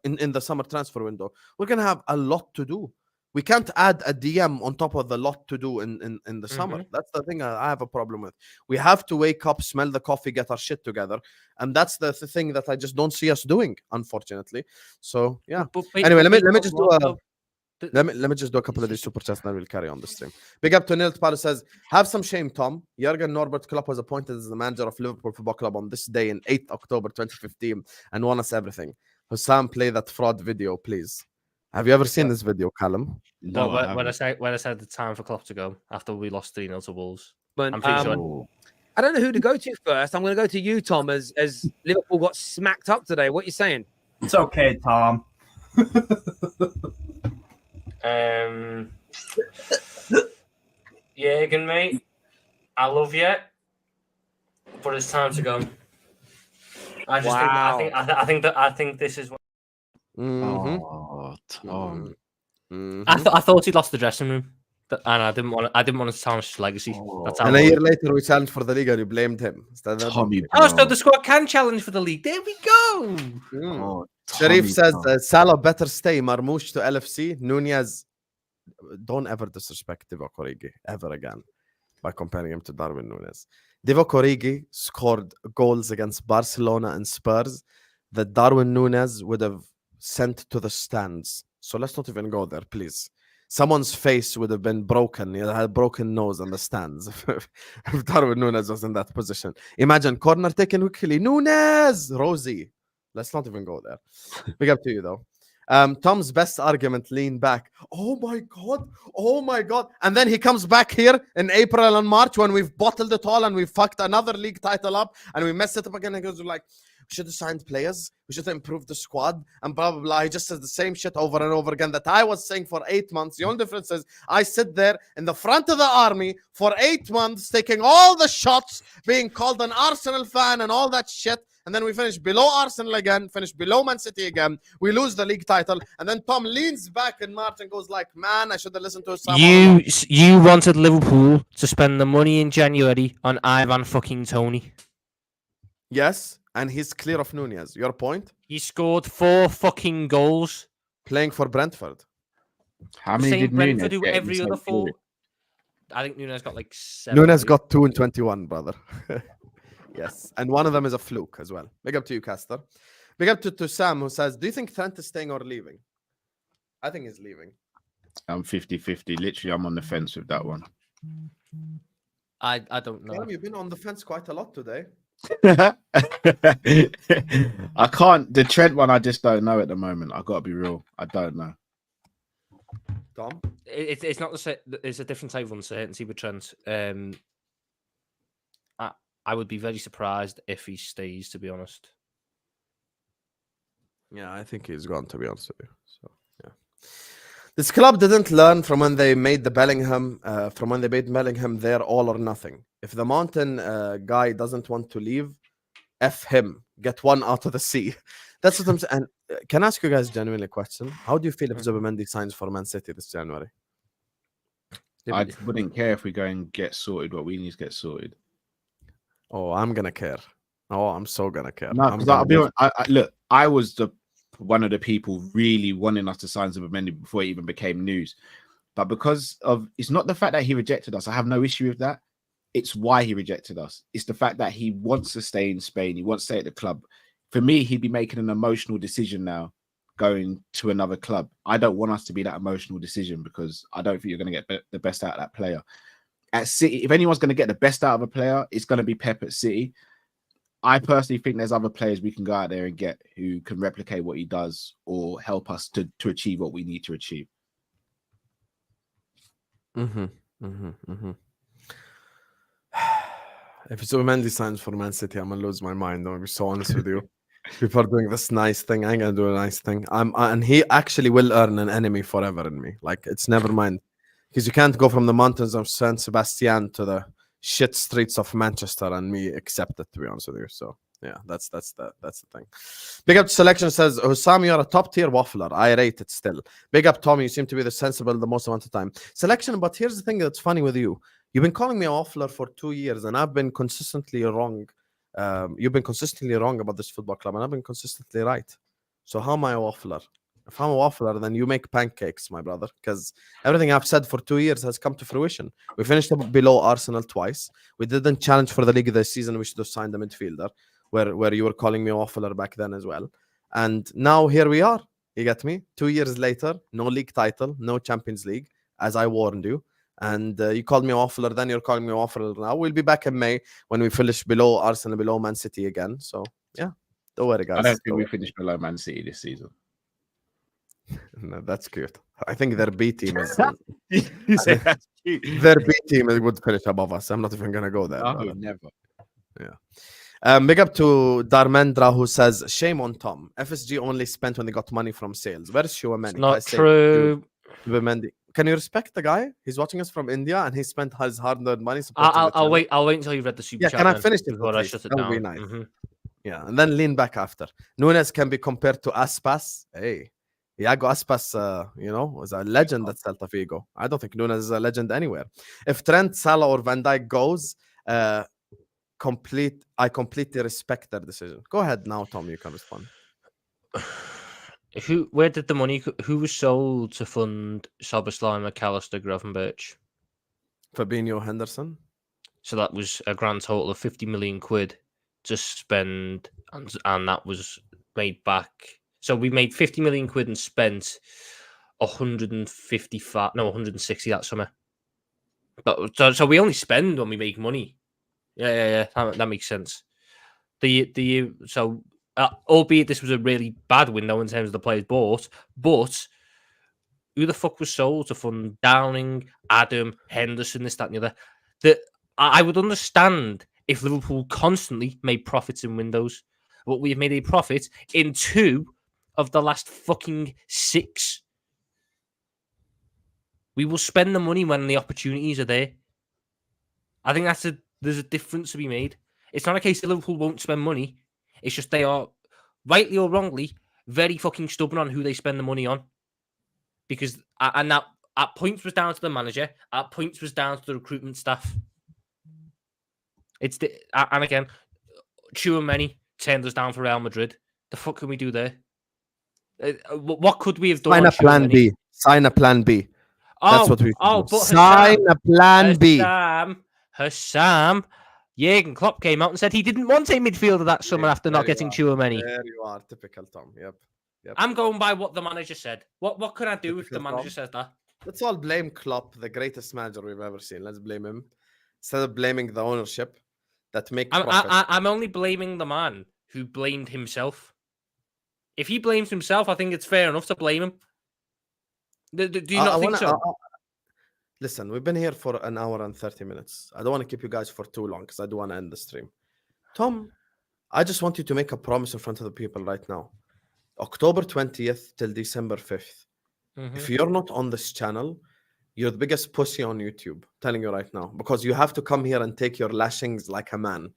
[SPEAKER 1] in the summer transfer window, we're going to have a lot to do. We can't add a DM on top of the lot to do in the summer. That's the thing I have a problem with. We have to wake up, smell the coffee, get our shit together. And that's the thing that I just don't see us doing, unfortunately. So, yeah. Anyway, let me just do a... Let me just do a couple of these super chats and then we'll carry on the stream. Big up to Nilt Palo says, have some shame, Tom. Jurgen Norbert Klopp was appointed as the manager of Liverpool Football Club on this day in 8th October 2015 and won us everything. Husam, play that fraud video, please. Have you ever seen this video, Callum?
[SPEAKER 3] No,
[SPEAKER 2] Well, when I said the time for Klopp to go after we lost 3-0 to Wolves.
[SPEAKER 4] But,
[SPEAKER 2] I'm pretty sure.
[SPEAKER 4] I don't know who to go to first. I'm going to go to you, Tom, as Liverpool got smacked up today. What are you saying?
[SPEAKER 5] It's okay, Tom.
[SPEAKER 2] Jurgen, mate, I love you, but it's time to go. I just I think this is what
[SPEAKER 3] Oh, Tom.
[SPEAKER 2] I thought he'd lost the dressing room, and I didn't want to tarnish his legacy. That's how
[SPEAKER 1] And a year later, we challenged for the league and you blamed him.
[SPEAKER 3] Tommy,
[SPEAKER 2] Oh, so the squad can challenge for the league. There we go.
[SPEAKER 3] Oh,
[SPEAKER 1] Sharif says,
[SPEAKER 3] Tom.
[SPEAKER 1] Salah better stay. Marmoush to LFC. Nunez, don't ever disrespect Divock Origi ever again by comparing him to Darwin Núñez. Divock Origi scored goals against Barcelona and Spurs that Darwin Núñez would have sent to the stands. So let's not even go there, please. Someone's face would have been broken. He had a broken nose on the stands if Darwin Núñez was in that position. Imagine corner taken quickly. Núñez! Rosie. Let's not even go there. Big up to you, though. Tom's best argument, lean back. Oh my God. And then he comes back here in April and March when we've bottled it all and we fucked another league title up and we messed it up again. And he goes like, we should have signed players. We should have improved the squad and blah, blah, blah. He just says the same shit over and over again that I was saying for 8 months. The only difference is I sit there in the front of the army for 8 months, taking all the shots, being called an Arsenal fan and all that shit. And then we finish below Arsenal again, finish below Man City again. We lose the league title. And then Tom leans back in March and goes like, man, I should have listened to Husam.
[SPEAKER 2] You wanted Liverpool to spend the money in January on Ivan fucking Toney.
[SPEAKER 1] Yes, and he's clear of Núñez. Your point?
[SPEAKER 2] He scored 4 fucking goals.
[SPEAKER 1] Playing for Brentford.
[SPEAKER 3] How many
[SPEAKER 2] Same
[SPEAKER 3] did
[SPEAKER 2] Brentford
[SPEAKER 3] Nunes
[SPEAKER 2] do
[SPEAKER 3] get in
[SPEAKER 2] every
[SPEAKER 3] the
[SPEAKER 2] other
[SPEAKER 3] same
[SPEAKER 2] 4.
[SPEAKER 3] period?
[SPEAKER 2] I think Nunes got like 7.
[SPEAKER 1] Nunes got 2 in 21, brother. Yes, and one of them is a fluke as well. Big up to you, Caster. Big up to Sam, who says, do you think Trent is staying or leaving? I think he's leaving.
[SPEAKER 3] I'm 50-50. Literally, I'm on the fence with that one.
[SPEAKER 2] I don't know.
[SPEAKER 1] Callum, you've been on the fence quite a lot today.
[SPEAKER 3] I can't. The Trent one, I just don't know at the moment. I got to be real. I don't know.
[SPEAKER 1] Tom?
[SPEAKER 2] It's not the same. It's a different type of uncertainty with Trent. I would be very surprised if he stays, to be honest.
[SPEAKER 1] Yeah, I think he's gone, to be honest with you. So, yeah. This club didn't learn from when they made the Bellingham, their all or nothing. If the Mountain guy doesn't want to leave, F him. Get one out of the sea. That's what I'm saying. And can I ask you guys genuinely a question? How do you feel if Zubimendi signs for Man City this January?
[SPEAKER 3] I wouldn't care if we go and get sorted what we need to get sorted.
[SPEAKER 1] Oh, I'm gonna care. Oh, I'm so gonna care.
[SPEAKER 3] No, because I'll be honest. Look, I was one of the people really wanting us to sign Zubimendi before it even became news. But because of it's not the fact that he rejected us, I have no issue with that. It's why he rejected us. It's the fact that he wants to stay in Spain. He wants to stay at the club. For me, he'd be making an emotional decision now, going to another club. I don't want us to be that emotional decision because I don't think you're going to get the best out of that player. At City, if anyone's going to get the best out of a player, it's going to be Pep at City. I personally think there's other players we can go out there and get who can replicate what he does or help us to achieve what we need to achieve.
[SPEAKER 1] If Zubimendi signs for Man City, I'm gonna lose my mind. I'm gonna be so honest with you. People are doing this nice thing. I ain't gonna do a nice thing. And he actually will earn an enemy forever in me. Like it's never mind, because you can't go from the mountains of San Sebastian to the shit streets of Manchester and me accept it. To be honest with you, so yeah, that's the thing. Big up to Selection says, Husam, you're a top tier waffler. I rate it still. Big up Tommy, you seem to be the sensible the most amount of time. Selection, but here's the thing that's funny with you. You've been calling me a waffler for 2 years, and I've been consistently wrong. You've been consistently wrong about this football club, and I've been consistently right. So how am I a waffler? If I'm a waffler, then you make pancakes, my brother, because everything I've said for 2 years has come to fruition. We finished below Arsenal twice. We didn't challenge for the league this season. We should have signed a midfielder, where you were calling me a waffler back then as well. And now here we are. You get me? 2 years later, no league title, no Champions League, as I warned you. And you called me a waffler, then you're calling me a waffler now. We'll be back in May when we finish below Arsenal, below Man City again. So, yeah, don't worry, guys.
[SPEAKER 3] I don't think we finished below Man City this season.
[SPEAKER 1] No, that's cute. I think their B team is...
[SPEAKER 3] You say that's cute.
[SPEAKER 1] Their B team would finish above us. I'm not even going to go there.
[SPEAKER 3] No, never.
[SPEAKER 1] Yeah. Big up to Darmendra, who says, shame on Tom. FSG only spent when they got money from sales. Where's Shuameni?
[SPEAKER 2] Not true.
[SPEAKER 1] Can you respect the guy? He's watching us from India, and he spent his hard-earned money.
[SPEAKER 2] I'll wait until you read the super chat.
[SPEAKER 1] Can I finish it
[SPEAKER 2] before I shut it down?
[SPEAKER 1] That would be nice. Yeah, and then lean back after. Nunes can be compared to Aspas. Hey, Iago Aspas, was a legend at Celta Vigo. I don't think Nunes is a legend anywhere. If Trent, Salah, or Van Dijk goes, I completely respect their decision. Go ahead now, Tom. You can respond.
[SPEAKER 2] Where did the money? Who was sold to fund Soboslai, McAllister, Gravenberch?
[SPEAKER 1] Fabinho, Henderson.
[SPEAKER 2] So that was a grand total of 50 million quid to spend, and that was made back. So we made 50 million quid and spent 160 that summer. But so we only spend when we make money. Yeah. That makes sense. Albeit this was a really bad window in terms of the players bought, but who the fuck was sold to fund Downing, Adam, Henderson, this, that, and the other? I would understand if Liverpool constantly made profits in windows, but we've made a profit in 2 of the last fucking 6. We will spend the money when the opportunities are there. I think there's a difference to be made. It's not a case that Liverpool won't spend money. It's just they are, rightly or wrongly, very fucking stubborn on who they spend the money on. Because, and that at points was down to the manager, at points was down to the recruitment staff. And again, Tchouaméni turned us down for Real Madrid. The fuck can we do there? What could we have done?
[SPEAKER 1] Sign a plan B. Sign a plan B. That's what we should do.
[SPEAKER 2] but
[SPEAKER 1] Sign a plan B.
[SPEAKER 2] Husam, Jurgen Klopp came out and said he didn't want a midfielder that summer after not getting Chouameni.
[SPEAKER 1] There you are, typical Tom. Yep.
[SPEAKER 2] I'm going by what the manager said. What can I do if the manager says that?
[SPEAKER 1] Let's all blame Klopp, the greatest manager we've ever seen. Let's blame him instead of blaming the ownership that make profit.
[SPEAKER 2] I'm only blaming the man who blamed himself. If he blames himself, I think it's fair enough to blame him. Do you not think so?
[SPEAKER 1] Listen, we've been here for an hour and 30 minutes. I don't want to keep you guys for too long because I do want to end the stream. Tom, I just want you to make a promise in front of the people right now. October 20th till December 5th. If you're not on this channel, you're the biggest pussy on YouTube. Telling you right now. Because you have to come here and take your lashings like a man.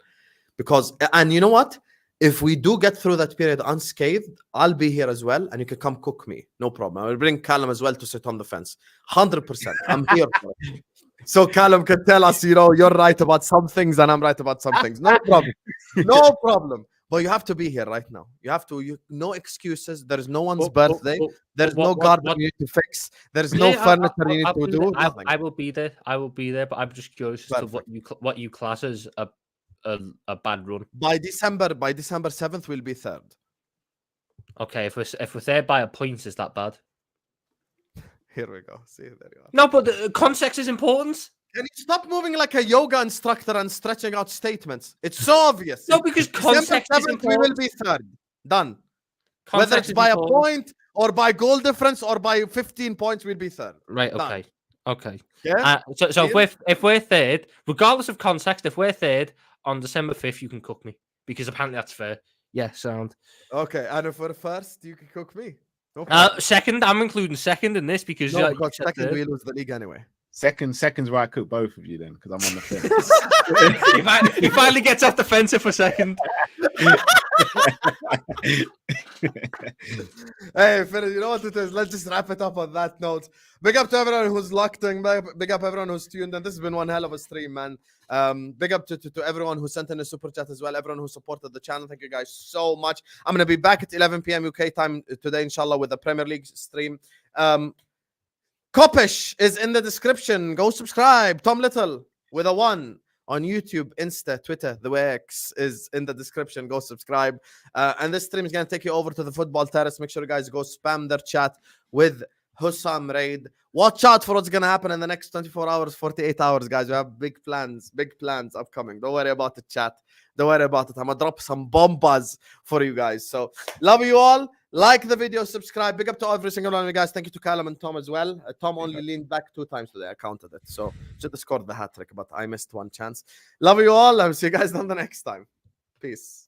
[SPEAKER 1] And you know what? If we do get through that period unscathed, I'll be here as well, and you can come cook me. No problem. I will bring Callum as well to sit on the fence. 100%. I'm here for it. So Callum can tell us, you're right about some things and I'm right about some things. No problem. No problem. But you have to be here right now. You have to. No excuses. There is no one's birthday. There's no garden you need to fix. There's no furniture you need to do.
[SPEAKER 2] I will be there. But I'm just curious as to what you class as a bad run.
[SPEAKER 1] By December 7th, we'll be third.
[SPEAKER 2] Okay, if we're third by a point, is that bad?
[SPEAKER 1] Here we go. See, there you are.
[SPEAKER 2] No, but the context is important.
[SPEAKER 1] Can you stop moving like a yoga instructor and stretching out statements? It's so obvious.
[SPEAKER 2] No, because context is important.
[SPEAKER 1] We will be third. Done. Whether it's by a point or by goal difference or by 15 points, we'll be third.
[SPEAKER 2] Right.
[SPEAKER 1] Done.
[SPEAKER 2] Okay.
[SPEAKER 1] Yeah.
[SPEAKER 2] So if we're third, regardless of context, if we're third on December 5th, you can cook me because apparently that's fair. Yeah, sound.
[SPEAKER 1] Okay, and if we're first, you can cook me.
[SPEAKER 2] Second, I'm including second in this because
[SPEAKER 1] because second we lose the league anyway.
[SPEAKER 3] Second's where I cook both of you then, because I'm on the fence.
[SPEAKER 2] He finally gets off the fence for second.
[SPEAKER 1] Hey, you know what it is? Let's just wrap it up on that note. Big up to everyone who's locked in. Big up everyone who's tuned in. This has been one hell of a stream, man. Big up to everyone who sent in a super chat as well. Everyone who supported the channel. Thank you guys so much. I'm going to be back at 11 p.m. UK time today, inshallah, with the Premier League stream. Kopish is in the description. Go subscribe. Tom Little with a 1 on YouTube, Insta, Twitter. The X is in the description. Go subscribe. And this stream is going to take you over to the football terrace. Make sure you guys go spam their chat with Husam Raid. Watch out for what's going to happen in the next 24 hours, 48 hours, guys. We have big plans upcoming. Don't worry about the chat. Don't worry about it. I'm going to drop some bombas for you guys. So, love you all. Like the video, subscribe. Big up to every single one of you guys. Thank you to Callum and Tom as well. Tom only leaned back 2 times today. I counted it. So, should have scored the hat trick, but I missed one chance. Love you all. I'll see you guys on the next time. Peace.